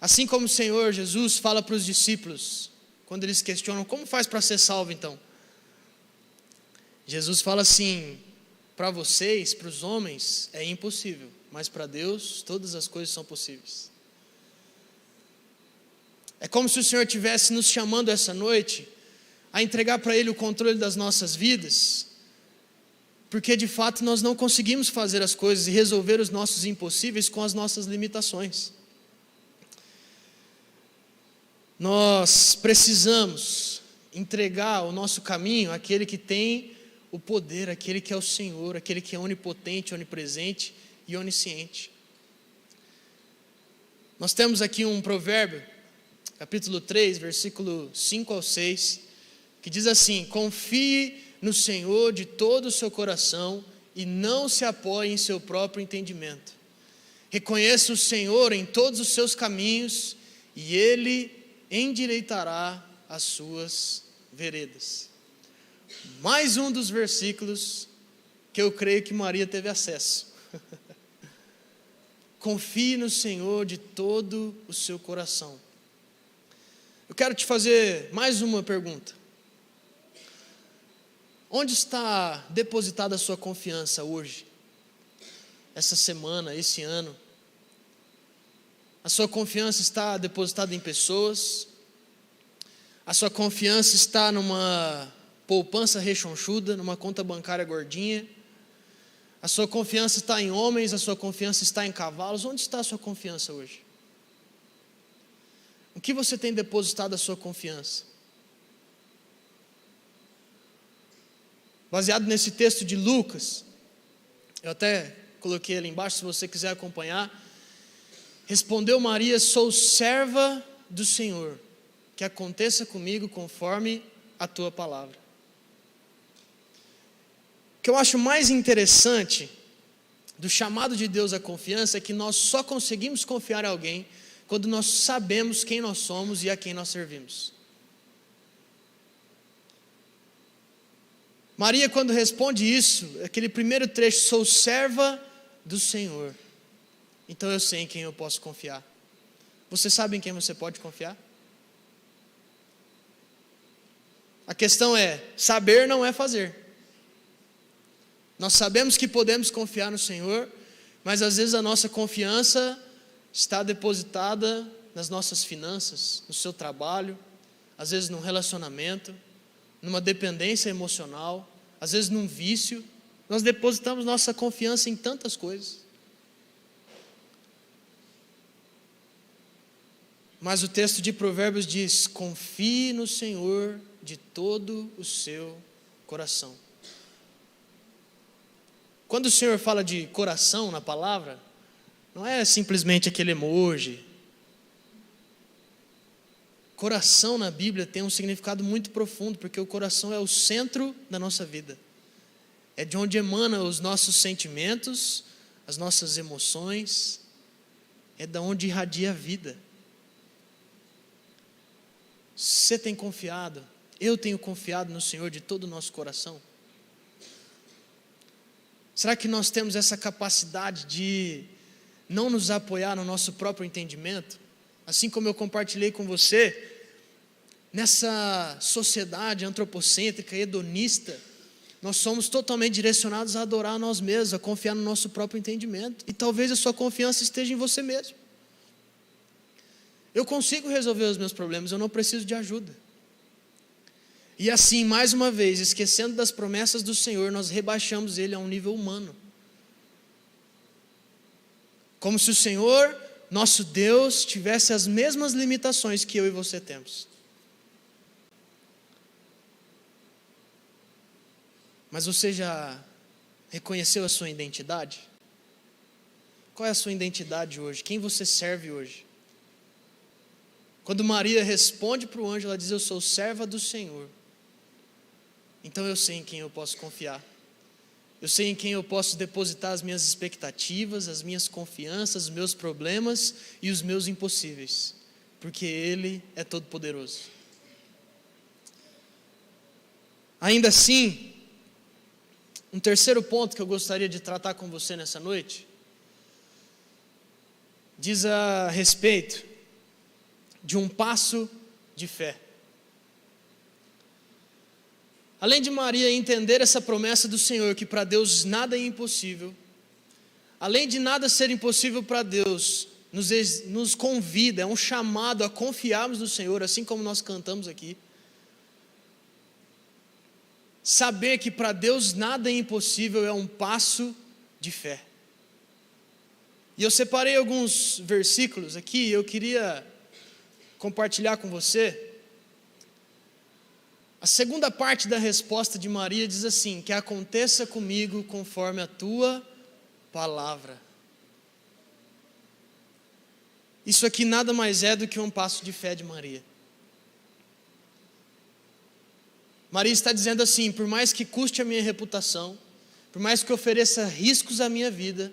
Speaker 4: Assim como o Senhor Jesus fala para os discípulos, quando eles questionam: como faz para ser salvo então? Jesus fala assim: para vocês, para os homens, é impossível, mas para Deus todas as coisas são possíveis. É como se o Senhor estivesse nos chamando essa noite a entregar para Ele o controle das nossas vidas, porque de fato nós não conseguimos fazer as coisas e resolver os nossos impossíveis com as nossas limitações. Nós precisamos entregar o nosso caminho àquele que tem o poder, aquele que é o Senhor, aquele que é onipotente, onipresente e onisciente. Nós temos aqui um provérbio, capítulo 3, versículo 5 ao 6, que diz assim: confie no Senhor de todo o seu coração e não se apoie em seu próprio entendimento. Reconheça o Senhor em todos os seus caminhos e Ele endireitará as suas veredas. Mais um dos versículos que eu creio que Maria teve acesso. Confie no Senhor de todo o seu coração. Eu quero te fazer mais uma pergunta. Onde está depositada a sua confiança hoje? Essa semana, esse ano? A sua confiança está depositada em pessoas? A sua confiança está numa poupança rechonchuda, numa conta bancária gordinha? A sua confiança está em homens, a sua confiança está em cavalos? Onde está a sua confiança hoje? O que você tem depositado a sua confiança? Baseado nesse texto de Lucas, eu até coloquei ali embaixo, se você quiser acompanhar. Respondeu Maria: sou serva do Senhor, que aconteça comigo conforme a tua palavra. O que eu acho mais interessante do chamado de Deus à confiança é que nós só conseguimos confiar em alguém quando nós sabemos quem nós somos e a quem nós servimos. Maria, quando responde isso, aquele primeiro trecho, sou serva do Senhor, então eu sei em quem eu posso confiar. Você sabe em quem você pode confiar? A questão é, saber não é fazer. Nós sabemos que podemos confiar no Senhor, mas às vezes a nossa confiança está depositada nas nossas finanças, no seu trabalho, às vezes num relacionamento, numa dependência emocional, às vezes num vício. Nós depositamos nossa confiança em tantas coisas. Mas o texto de Provérbios diz: confie no Senhor de todo o seu coração. Quando o Senhor fala de coração na palavra, não é simplesmente aquele emoji. Coração na Bíblia tem um significado muito profundo, porque o coração é o centro da nossa vida. É de onde emanam os nossos sentimentos, as nossas emoções, é de onde irradia a vida. Você tem confiado, eu tenho confiado no Senhor de todo o nosso coração? Será que nós temos essa capacidade de não nos apoiar no nosso próprio entendimento? Assim como eu compartilhei com você, nessa sociedade antropocêntrica, hedonista, nós somos totalmente direcionados a adorar a nós mesmos, a confiar no nosso próprio entendimento. E talvez a sua confiança esteja em você mesmo. Eu consigo resolver os meus problemas, eu não preciso de ajuda. E assim, mais uma vez, esquecendo das promessas do Senhor, nós rebaixamos Ele a um nível humano. Como se o Senhor, nosso Deus, tivesse as mesmas limitações que eu e você temos. Mas você já reconheceu a sua identidade? Qual é a sua identidade hoje? Quem você serve hoje? Quando Maria responde para o anjo, ela diz: eu sou serva do Senhor. Então eu sei em quem eu posso confiar. Eu sei em quem eu posso depositar as minhas expectativas, as minhas confianças, os meus problemas e os meus impossíveis. Porque Ele é todo poderoso. Ainda assim, um terceiro ponto que eu gostaria de tratar com você nessa noite, diz a respeito de um passo de fé. Além de Maria entender essa promessa do Senhor, que para Deus nada é impossível, além de nada ser impossível para Deus, nos convida, é um chamado a confiarmos no Senhor, assim como nós cantamos aqui. Saber que para Deus nada é impossível é um passo de fé. E eu separei alguns versículos aqui, eu queria compartilhar com você. A segunda parte da resposta de Maria diz assim: que aconteça comigo conforme a tua palavra. Isso aqui nada mais é do que um passo de fé de Maria. Maria está dizendo assim: por mais que custe a minha reputação, por mais que ofereça riscos à minha vida,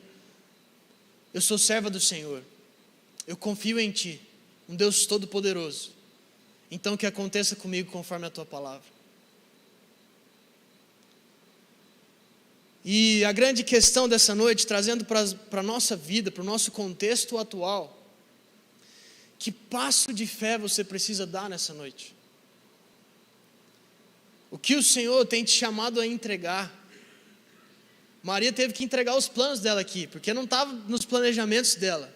Speaker 4: eu sou serva do Senhor, eu confio em Ti, um Deus todo-poderoso, então que aconteça comigo conforme a Tua palavra. E a grande questão dessa noite, trazendo para a nossa vida, para o nosso contexto atual, que passo de fé você precisa dar nessa noite? O que o Senhor tem te chamado a entregar? Maria teve que entregar os planos dela aqui, porque não estava nos planejamentos dela.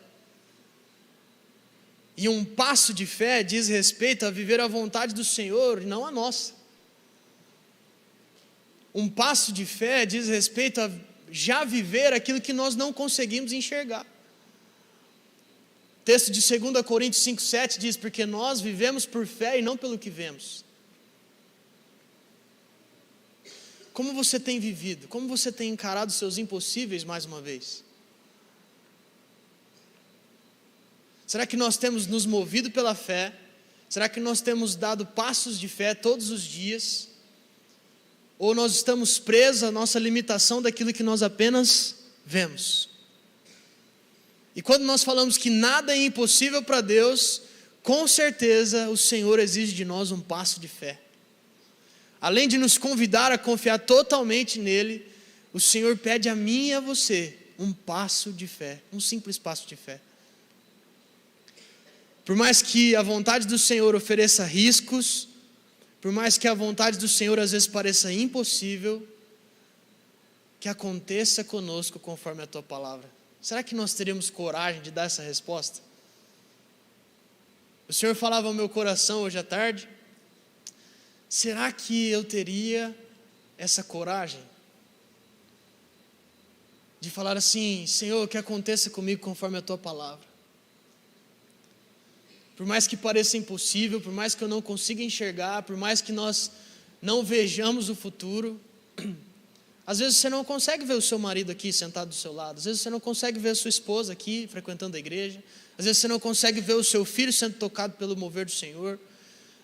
Speaker 4: E um passo de fé diz respeito a viver a vontade do Senhor e não a nossa. Um passo de fé diz respeito a já viver aquilo que nós não conseguimos enxergar. O texto de 2 Coríntios 5,7 diz: porque nós vivemos por fé e não pelo que vemos. Como você tem vivido? Como você tem encarado os seus impossíveis mais uma vez? Será que nós temos nos movido pela fé? Será que nós temos dado passos de fé todos os dias? Ou nós estamos presos à nossa limitação daquilo que nós apenas vemos? E quando nós falamos que nada é impossível para Deus, com certeza o Senhor exige de nós um passo de fé. Além de nos convidar a confiar totalmente nele, o Senhor pede a mim e a você um passo de fé, um simples passo de fé. Por mais que a vontade do Senhor ofereça riscos, por mais que a vontade do Senhor às vezes pareça impossível, que aconteça conosco conforme a Tua palavra. Será que nós teríamos coragem de dar essa resposta? O Senhor falava ao meu coração hoje à tarde: será que eu teria essa coragem de falar assim: Senhor, que aconteça comigo conforme a Tua palavra? Por mais que pareça impossível, por mais que eu não consiga enxergar, por mais que nós não vejamos o futuro, às vezes você não consegue ver o seu marido aqui sentado do seu lado, às vezes você não consegue ver a sua esposa aqui frequentando a igreja, às vezes você não consegue ver o seu filho sendo tocado pelo mover do Senhor,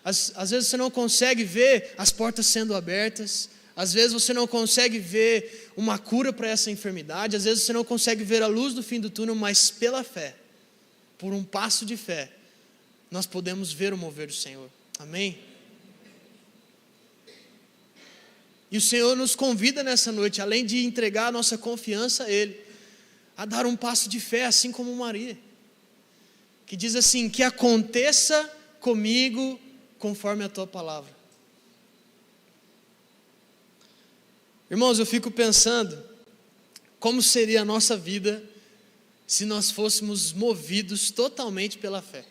Speaker 4: às vezes você não consegue ver as portas sendo abertas, às vezes você não consegue ver uma cura para essa enfermidade, às vezes você não consegue ver a luz do fim do túnel, mas pela fé, por um passo de fé, nós podemos ver o mover do Senhor. Amém? E o Senhor nos convida nessa noite, além de entregar a nossa confiança a Ele, a dar um passo de fé, assim como Maria, que diz assim: que aconteça comigo conforme a Tua palavra. Irmãos, eu fico pensando, como seria a nossa vida se nós fôssemos movidos totalmente pela fé?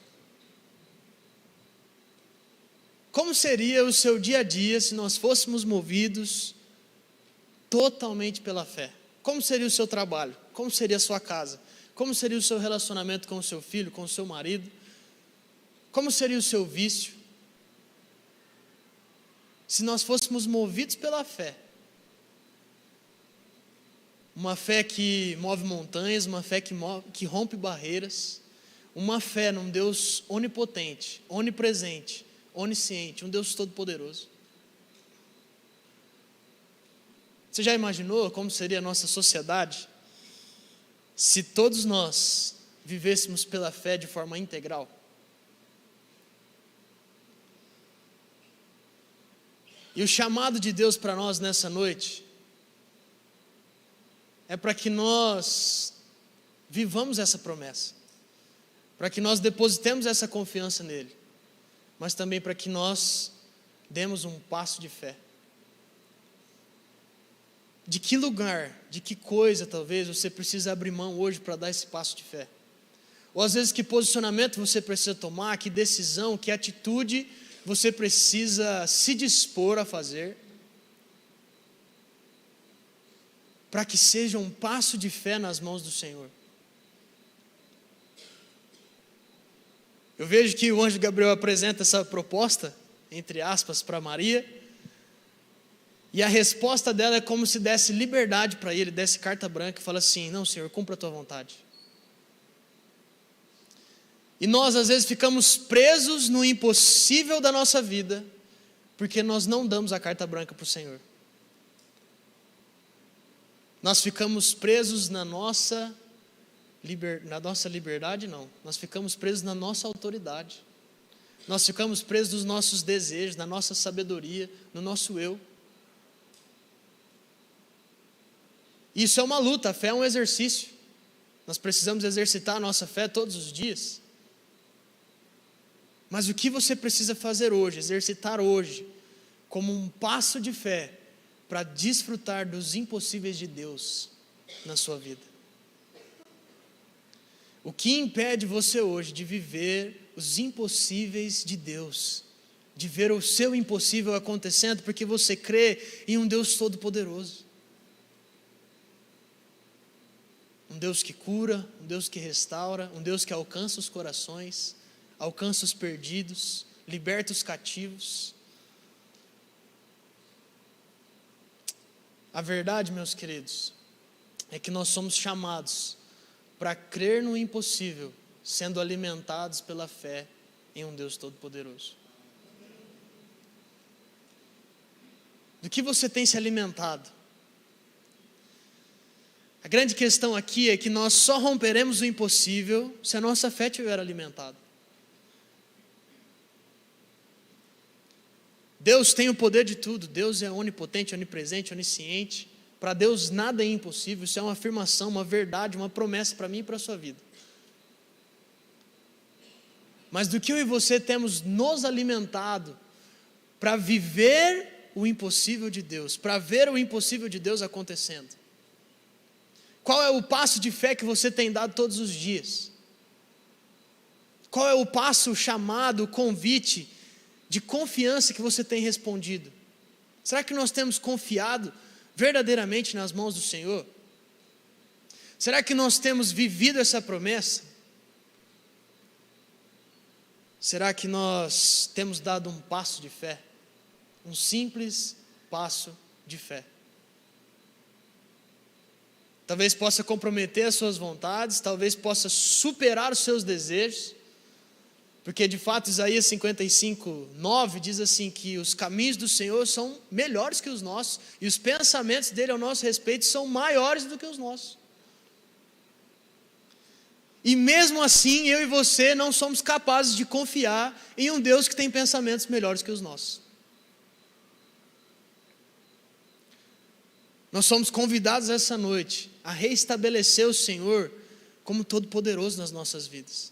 Speaker 4: Como seria o seu dia a dia se nós fôssemos movidos totalmente pela fé? Como seria o seu trabalho? Como seria a sua casa? Como seria o seu relacionamento com o seu filho, com o seu marido? Como seria o seu vício? Se nós fôssemos movidos pela fé, uma fé que move montanhas, uma fé que rompe barreiras, uma fé num Deus onipotente, onipresente, onisciente, um Deus todo-poderoso. Você já imaginou como seria a nossa sociedade se todos nós vivêssemos pela fé de forma integral? E o chamado de Deus para nós nessa noite é para que nós vivamos essa promessa, para que nós depositemos essa confiança nele, mas também para que nós demos um passo de fé. De que lugar, de que coisa talvez você precisa abrir mão hoje para dar esse passo de fé? Ou às vezes que posicionamento você precisa tomar, que decisão, que atitude você precisa se dispor a fazer para que seja um passo de fé nas mãos do Senhor. Eu vejo que o anjo Gabriel apresenta essa proposta, entre aspas, para Maria, e a resposta dela é como se desse liberdade para ele, desse carta branca e fala assim: não, Senhor, cumpra a tua vontade. E nós às vezes ficamos presos no impossível da nossa vida, Porque nós não damos a carta branca para o Senhor. Nós ficamos presos na nossa liberdade, não. Nós ficamos presos na nossa autoridade. Nós ficamos presos nos nossos desejos, na nossa sabedoria, no nosso eu. Isso é uma luta, a fé é um exercício. Nós precisamos exercitar a nossa fé todos os dias. Mas o que você precisa fazer hoje, exercitar hoje, como um passo de fé, para desfrutar dos impossíveis de Deus na sua vida? O que impede você hoje de viver os impossíveis de Deus, de ver o seu impossível acontecendo, porque você crê em um Deus todo-poderoso? Um Deus que cura, um Deus que restaura, um Deus que alcança os corações, alcança os perdidos, liberta os cativos. A verdade, meus queridos, é que nós somos chamados para crer no impossível, sendo alimentados pela fé em um Deus todo-poderoso. Do que você tem se alimentado? A grande questão aqui é que nós só romperemos o impossível se a nossa fé estiver alimentada. Deus tem o poder de tudo, Deus é onipotente, onipresente, onisciente. Para Deus nada é impossível, isso é uma afirmação, uma verdade, uma promessa para mim e para a sua vida. Mas do que eu e você temos nos alimentado para viver o impossível de Deus, para ver o impossível de Deus acontecendo? Qual é o passo de fé que você tem dado todos os dias? Qual é o passo, o chamado, o convite de confiança que você tem respondido? Será que nós temos confiado verdadeiramente nas mãos do Senhor? Será que nós temos vivido essa promessa? Será que nós temos dado um passo de fé? Um simples passo de fé. Talvez possa comprometer as suas vontades, talvez possa superar os seus desejos, porque de fato Isaías 55:9 diz assim, que os caminhos do Senhor são melhores que os nossos, e os pensamentos dele ao nosso respeito são maiores do que os nossos. E mesmo assim, eu e você não somos capazes de confiar em um Deus que tem pensamentos melhores que os nossos. Nós somos convidados essa noite a reestabelecer o Senhor como todo-poderoso nas nossas vidas.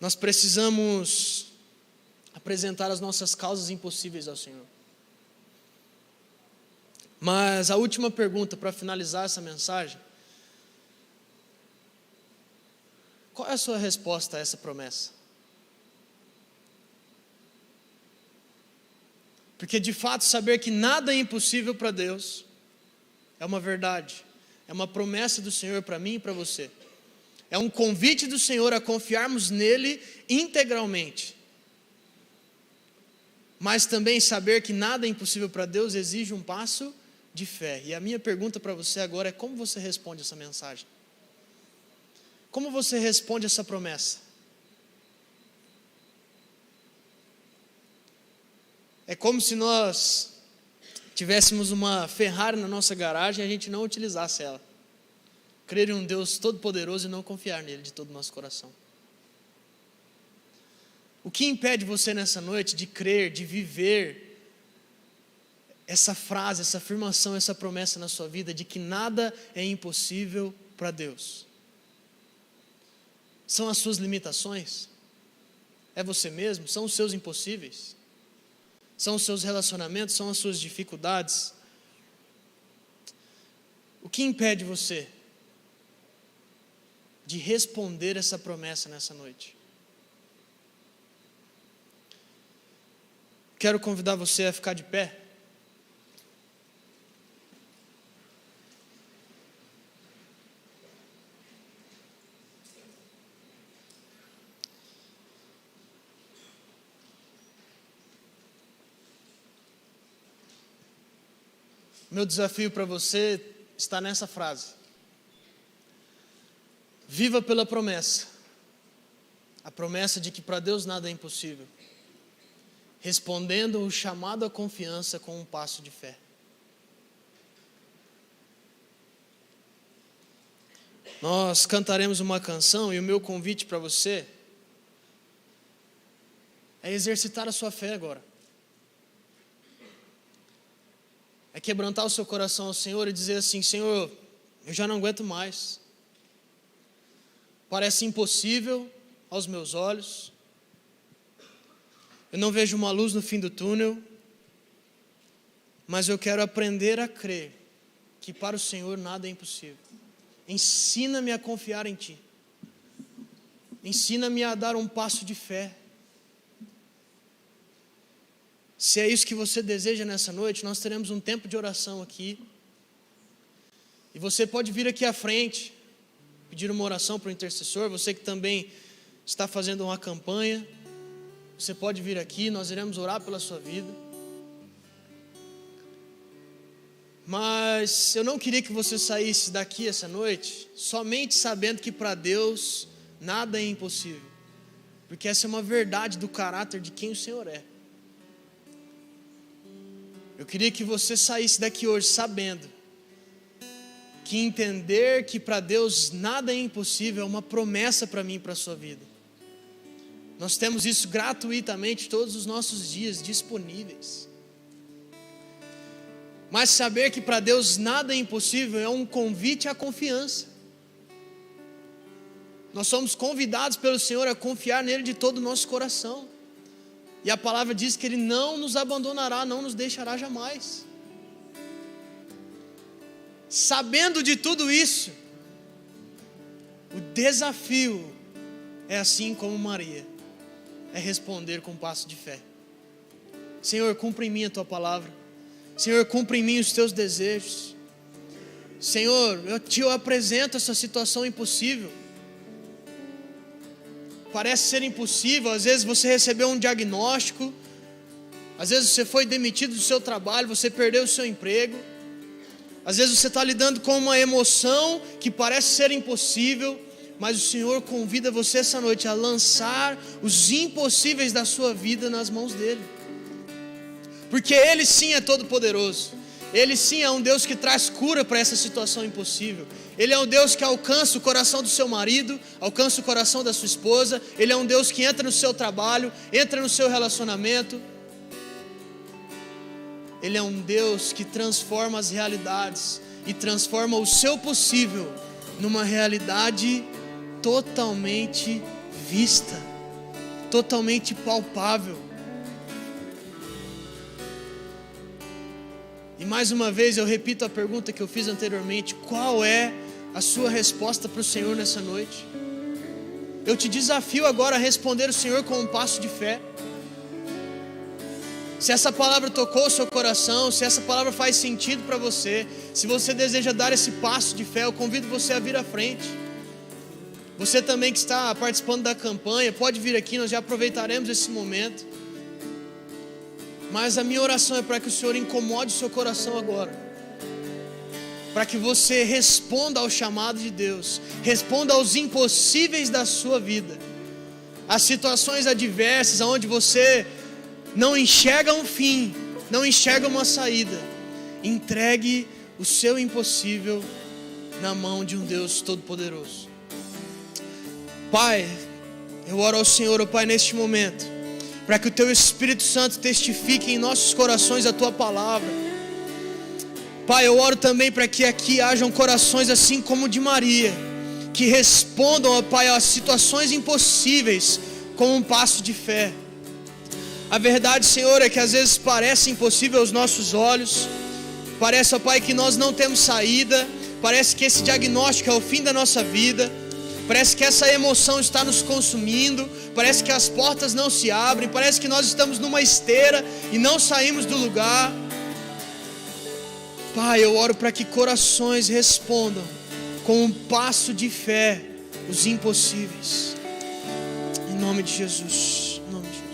Speaker 4: Nós precisamos apresentar as nossas causas impossíveis ao Senhor. Mas a última pergunta para finalizar essa mensagem: qual é a sua resposta a essa promessa? Porque de fato saber que nada é impossível para Deus é uma verdade, é uma promessa do Senhor para mim e para você. É um convite do Senhor a confiarmos nele integralmente. Mas também saber que nada é impossível para Deus exige um passo de fé. E a minha pergunta para você agora é: como você responde essa mensagem? Como você responde essa promessa? É como se nós tivéssemos uma Ferrari na nossa garagem e a gente não utilizasse ela. Crer em um Deus todo-poderoso e não confiar nele de todo o nosso coração. O que impede você nessa noite de crer, de viver essa frase, essa afirmação, essa promessa na sua vida de que nada é impossível para Deus? São as suas limitações? É você mesmo? São os seus impossíveis? São os seus relacionamentos? São as suas dificuldades? O que impede você de responder essa promessa nessa noite? Quero convidar você a ficar de pé. Meu desafio para você está nessa frase: viva pela promessa, A promessa de que para Deus nada é impossível. Respondendo o chamado à confiança com um passo de fé. Nós cantaremos uma canção e o meu convite para você é exercitar a sua fé agora. É quebrantar o seu coração ao Senhor e dizer assim: Senhor, eu já não aguento mais. Parece impossível aos meus olhos. Eu não vejo uma luz no fim do túnel. Mas eu quero aprender a crer que para o Senhor nada é impossível. Ensina-me a confiar em Ti. Ensina-me a dar um passo de fé. Se é isso que você deseja nessa noite, nós teremos um tempo de oração aqui. E você pode vir aqui à frente, pedir uma oração para o intercessor. Você que também está fazendo uma campanha, você pode vir aqui, nós iremos orar pela sua vida. Mas eu não queria que você saísse daqui essa noite somente sabendo que para Deus nada é impossível. Porque essa é uma verdade do caráter de quem o Senhor é. Eu queria que você saísse daqui hoje sabendo que entender que para Deus nada é impossível é uma promessa para mim e para a sua vida. Nós temos isso gratuitamente todos os nossos dias disponíveis. Mas saber que para Deus nada é impossível é um convite à confiança. Nós somos convidados pelo Senhor a confiar nele de todo o nosso coração. E a palavra diz que Ele não nos abandonará, não nos deixará jamais. Sabendo de tudo isso, o desafio é assim como Maria, é responder com um passo de fé. Senhor, cumpre em mim a Tua palavra. Senhor, cumpre em mim os Teus desejos. Senhor, eu Te apresento essa situação impossível. Parece ser impossível, às vezes você recebeu um diagnóstico, às vezes você foi demitido do seu trabalho, você perdeu o seu emprego, às vezes você está lidando com uma emoção que parece ser impossível, mas o Senhor convida você essa noite a lançar os impossíveis da sua vida nas mãos dEle, porque Ele sim é todo poderoso. Ele sim é um Deus que traz cura para essa situação impossível. Ele é um Deus que alcança o coração do seu marido, alcança o coração da sua esposa. Ele é um Deus que entra no seu trabalho, entra no seu relacionamento. Ele é um Deus que transforma as realidades e transforma o seu possível numa realidade totalmente vista, totalmente palpável. E mais uma vez eu repito a pergunta que eu fiz anteriormente: qual é a sua resposta para o Senhor nessa noite? Eu te desafio agora a responder o Senhor com um passo de fé. Se essa palavra tocou o seu coração, se essa palavra faz sentido para você, se você deseja dar esse passo de fé, eu convido você a vir à frente. Você também que está participando da campanha, pode vir aqui, nós já aproveitaremos esse momento. Mas a minha oração é para que o Senhor incomode o seu coração agora, para que você responda ao chamado de Deus, responda aos impossíveis da sua vida, às situações adversas, onde você não enxerga um fim, não enxerga uma saída. Entregue o seu impossível na mão de um Deus todo-poderoso. Pai, eu oro ao Senhor, ó Pai, neste momento, para que o Teu Espírito Santo testifique em nossos corações a Tua palavra. Pai, eu oro também para que aqui hajam corações assim como o de Maria, que respondam, ó Pai, às situações impossíveis com um passo de fé. A verdade, Senhor, é que às vezes parece impossível aos nossos olhos, parece, ó Pai, que nós não temos saída, parece que esse diagnóstico é o fim da nossa vida, parece que essa emoção está nos consumindo, parece que as portas não se abrem, parece que nós estamos numa esteira e não saímos do lugar. Pai, eu oro para que corações respondam com um passo de fé os impossíveis. Em nome de Jesus. Em nome de Jesus.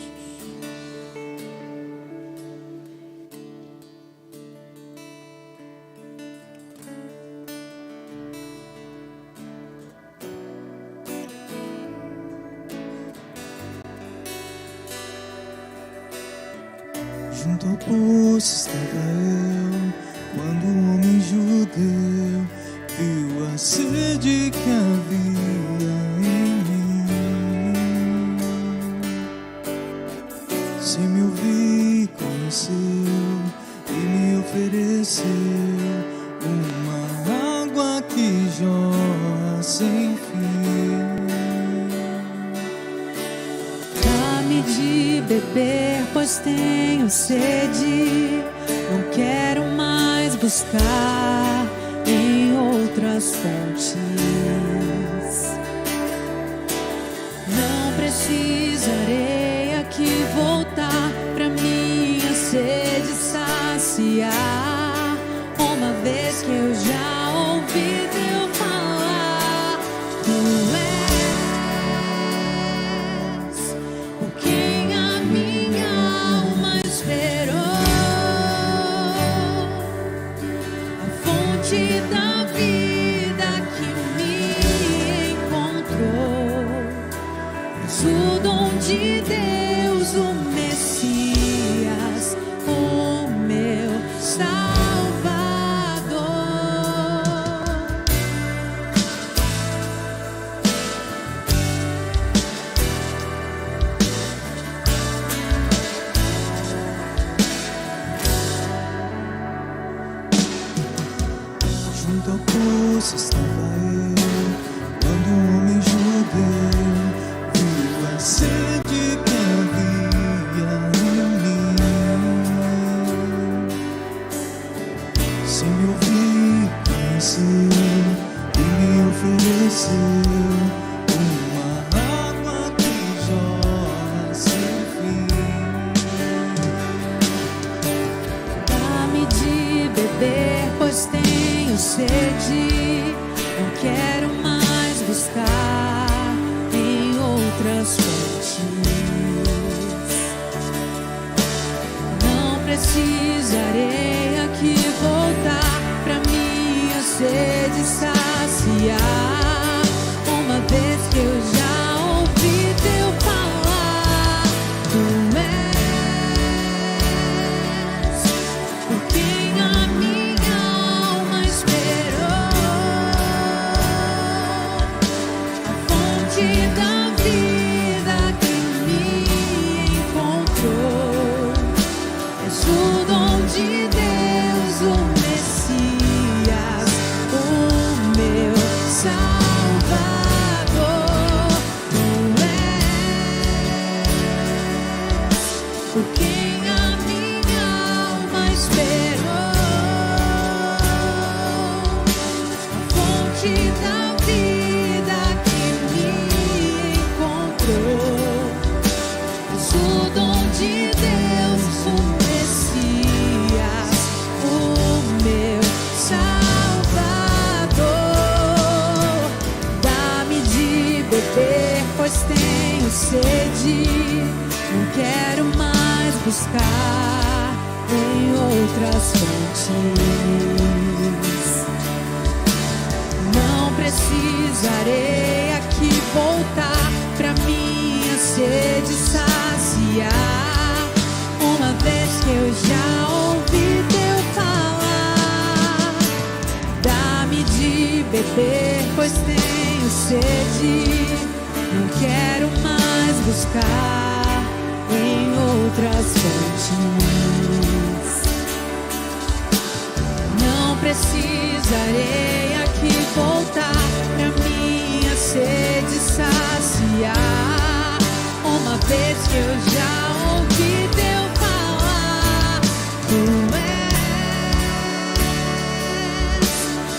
Speaker 3: Junto ao poço estava eu, quando o homem judeu viu a sede que havia em mim. Se me ouvir, conheceu e me ofereceu uma água que jorra sem fim.
Speaker 1: Dá-me de beber, pois tenho sede. Não quero mais buscar em outras fontes. Não precisarei aqui voltar pra minha sede saciar. Uma vez que eu já ouvi teu falar, tu és por quem a minha alma esperou, a fonte da vida que me encontrou. És o dom de Deus, o Messias, o meu Salvador.
Speaker 3: Junto ao poço estava eu, quando o homem judeu viu a sede que havia em mim. Se me ouvir, conheceu e me ofereceu uma água que jorra sem fim.
Speaker 1: Dá-me de beber, pois tenho sede. Não quero mais buscar em outras fontes. Não precisarei aqui voltar pra minha sede saciar. Uma vez que eu já ouvi teu falar, tu és por quem a minha alma esperou, a fonte da vida que me encontrou. És o dom de Deus, o Messias, o meu Salvador. Tu és por quem a minha alma esperou, a fonte da vida que me encontrou. És o dom de Deus, o Messias, o meu Salvador. Dá-me de beber, pois tenho sede. Não quero mais buscar em outras fontes. Não precisarei aqui voltar pra minha sede saciar. Uma vez que eu já ouvi teu falar, dá-me de beber, pois tenho sede. Não quero mais buscar em outras fontes. Não precisarei aqui voltar pra minha sede saciar. Uma vez que eu já ouvi teu falar, tu és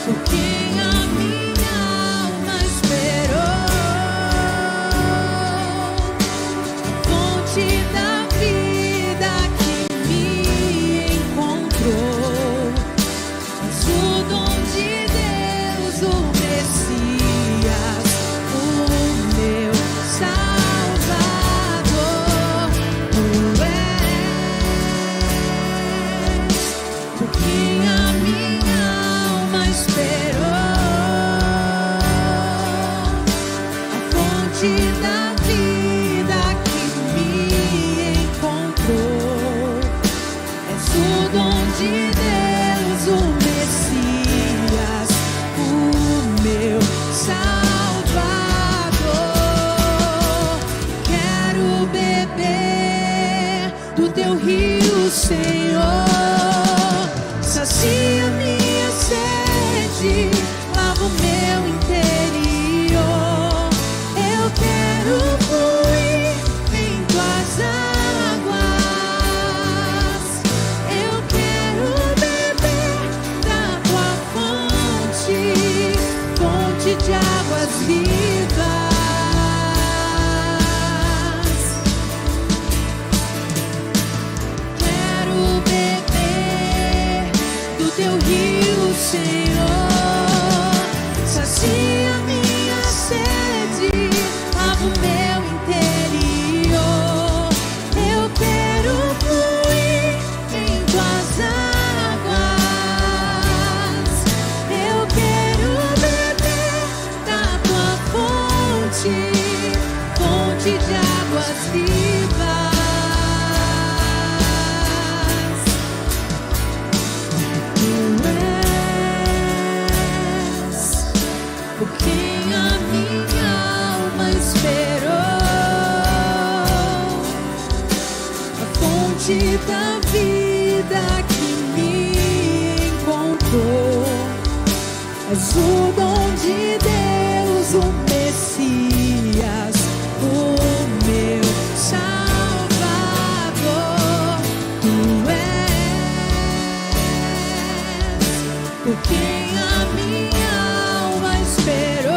Speaker 1: por quem a minha alma esperou, a fonte da vida que me encontrou. És o dom de Deus, o Messias, o meu Salvador. de Deus, o Messias, o meu Salvador. Quero beber do teu rio, Senhor. Sacia minha sede, lava o meu interior. Eu quero fluir em tuas águas. Eu quero beber da tua fonte, fonte de águas vivas. Quero beber do teu rio, Senhor. Sacia minha sede, lava o meu interior. Eu quero fluir em tuas águas. Eu quero beber da tua fonte, fonte de águas vivas. Tu és por quem a minha alma esperou, a fonte da vida que me encontrou. És o dom de Deus, o Messias, o meu Salvador. Tu és por quem a minha alma esperou,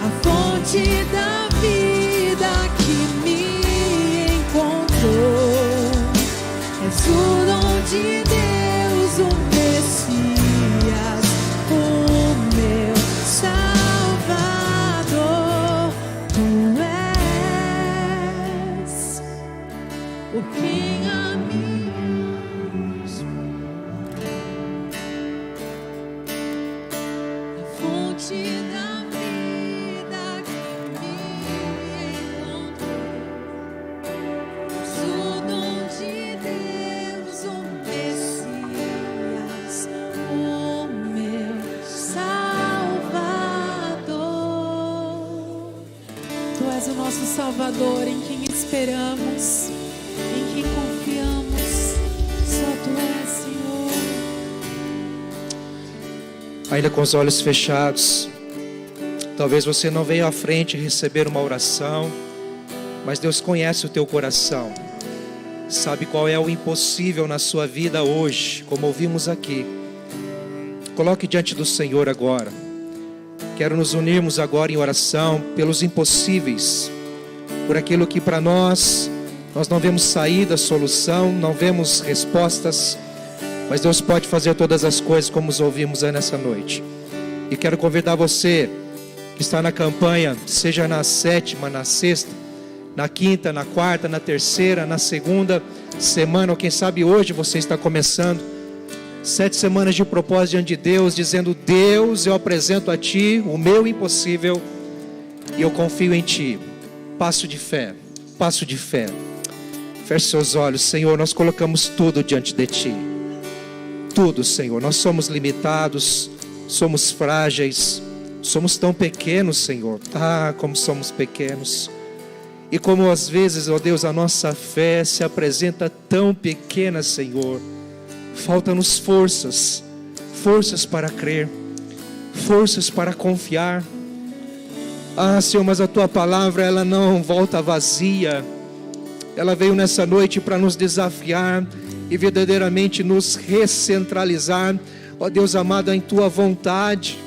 Speaker 1: a fonte da vida que me encontrou. És o dom de Deus, o Messias, o meu Salvador. Tu és o quem a minha a fonte da vida que me encontrou. És o dom de Deus, o Messias, o meu Salvador. Tu és o nosso Salvador, em quem esperamos, em quem confiamos. Só tu és, Senhor.
Speaker 5: Ainda com os olhos fechados, talvez você não veio à frente receber uma oração, mas Deus conhece o teu coração, sabe qual é o impossível na sua vida hoje, como ouvimos aqui. Coloque diante do Senhor agora. Quero nos unirmos agora em oração pelos impossíveis, por aquilo que para nós não vemos saída, solução, não vemos respostas, mas Deus pode fazer todas as coisas como os ouvimos aí nessa noite. E quero convidar você que está na campanha, seja na 7ª, na 6ª, na 5ª, na 4ª, na 3ª, na 2ª semana, ou quem sabe hoje você está começando 7 semanas de propósito diante de Deus, dizendo: Deus, eu apresento a Ti o meu impossível e eu confio em Ti. Passo de fé, passo de fé. Feche seus olhos. Senhor, nós colocamos tudo diante de Ti. Tudo, Senhor. Nós somos limitados, somos frágeis, somos tão pequenos, Senhor. Ah, como somos pequenos. E como às vezes, ó Deus, a nossa fé se apresenta tão pequena, Senhor. Falta-nos forças, forças para crer, forças para confiar. Ah, Senhor, mas a Tua palavra, ela não volta vazia. Ela veio nessa noite para nos desafiar e verdadeiramente nos recentralizar, ó Deus amado, em Tua vontade.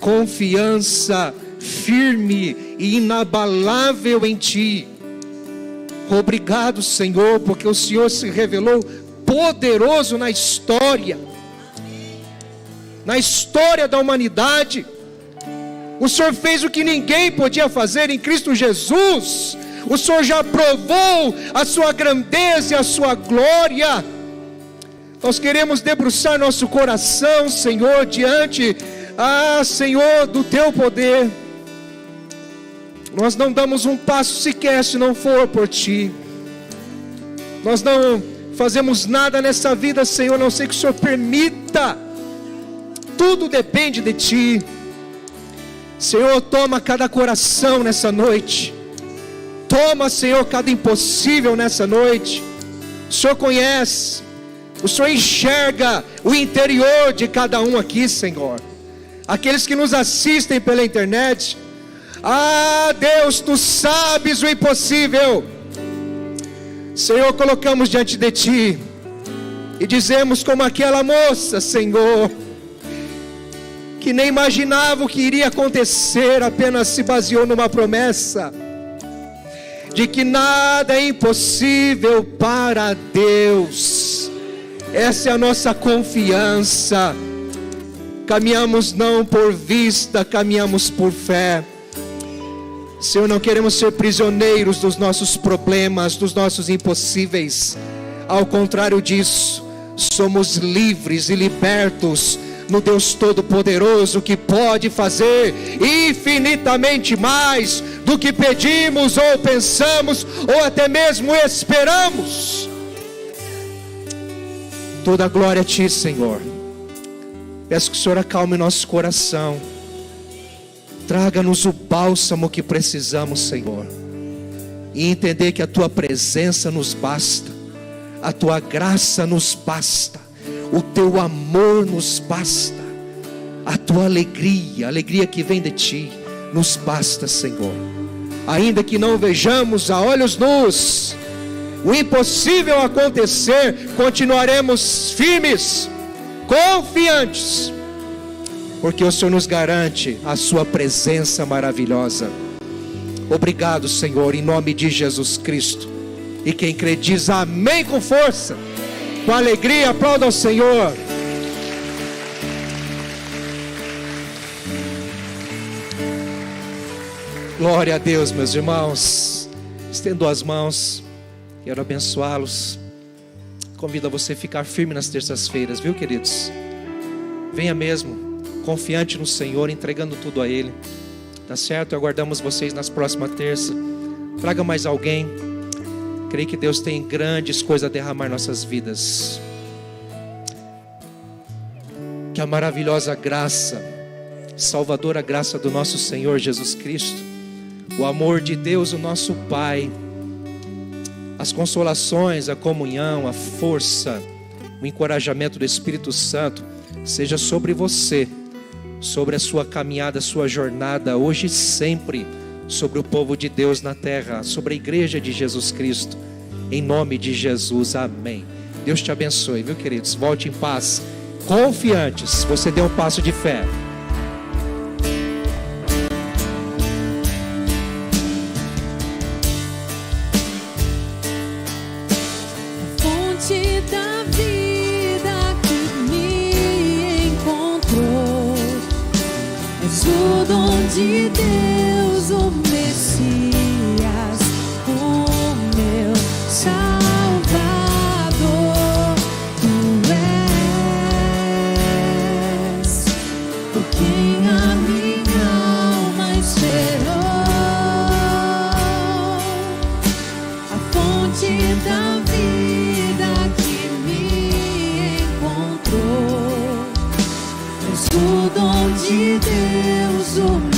Speaker 5: Confiança firme e inabalável em Ti. Obrigado, Senhor, porque o Senhor se revelou poderoso na história da humanidade. O Senhor fez o que ninguém podia fazer em Cristo Jesus. O Senhor já provou a sua grandeza e a sua glória. Nós queremos debruçar nosso coração, Senhor, diante, Senhor, do Teu poder. Nós não damos um passo sequer se não for por Ti. Nós não fazemos nada nessa vida, Senhor, a não ser que o Senhor permita. Tudo depende de Ti. Senhor, toma cada coração nessa noite. Toma, Senhor, cada impossível nessa noite. O Senhor conhece, o Senhor enxerga o interior de cada um aqui, Senhor. Aqueles que nos assistem pela internet. Ah, Deus, Tu sabes o impossível. Senhor, colocamos diante de Ti e dizemos como aquela moça, Senhor, que nem imaginava o que iria acontecer, apenas se baseou numa promessa de que nada é impossível para Deus. Essa é a nossa confiança. Caminhamos não por vista, caminhamos por fé. Senhor, não queremos ser prisioneiros dos nossos problemas, dos nossos impossíveis. Ao contrário disso, somos livres e libertos no Deus Todo-Poderoso, que pode fazer infinitamente mais do que pedimos ou pensamos ou até mesmo esperamos. Toda a glória a Ti, Senhor. Peço que o Senhor acalme nosso coração. Traga-nos o bálsamo que precisamos, Senhor. E entender que a Tua presença nos basta. A Tua graça nos basta. O Teu amor nos basta. A Tua alegria, a alegria que vem de Ti, nos basta, Senhor. Ainda que não vejamos a olhos nus o impossível acontecer, continuaremos firmes, confiantes, porque o Senhor nos garante a Sua presença maravilhosa. Obrigado, Senhor, em nome de Jesus Cristo. E quem crê diz amém com força, com alegria. Aplauda ao Senhor. Glória a Deus, meus irmãos. Estendo as mãos, quero abençoá-los. Convido a você a ficar firme nas terças-feiras, viu, queridos? Venha mesmo, confiante no Senhor, entregando tudo a Ele. Tá certo? Aguardamos vocês nas próximas terças. Traga mais alguém. Creio que Deus tem grandes coisas a derramar em nossas vidas. Que a maravilhosa graça, salvadora graça do nosso Senhor Jesus Cristo, o amor de Deus, o nosso Pai, as consolações, a comunhão, a força, o encorajamento do Espírito Santo seja sobre você, sobre a sua caminhada, a sua jornada, hoje e sempre, sobre o povo de Deus na terra, sobre a igreja de Jesus Cristo, em nome de Jesus, amém. Deus te abençoe, viu, queridos? Volte em paz, confiantes. Você deu um passo de fé.
Speaker 1: Fonte da vida que me encontrou, és o dom de Deus, o Messias, o meu Salvador. Tu és por quem a minha alma esperou, a fonte da vida que me encontrou, és o dom de Deus, o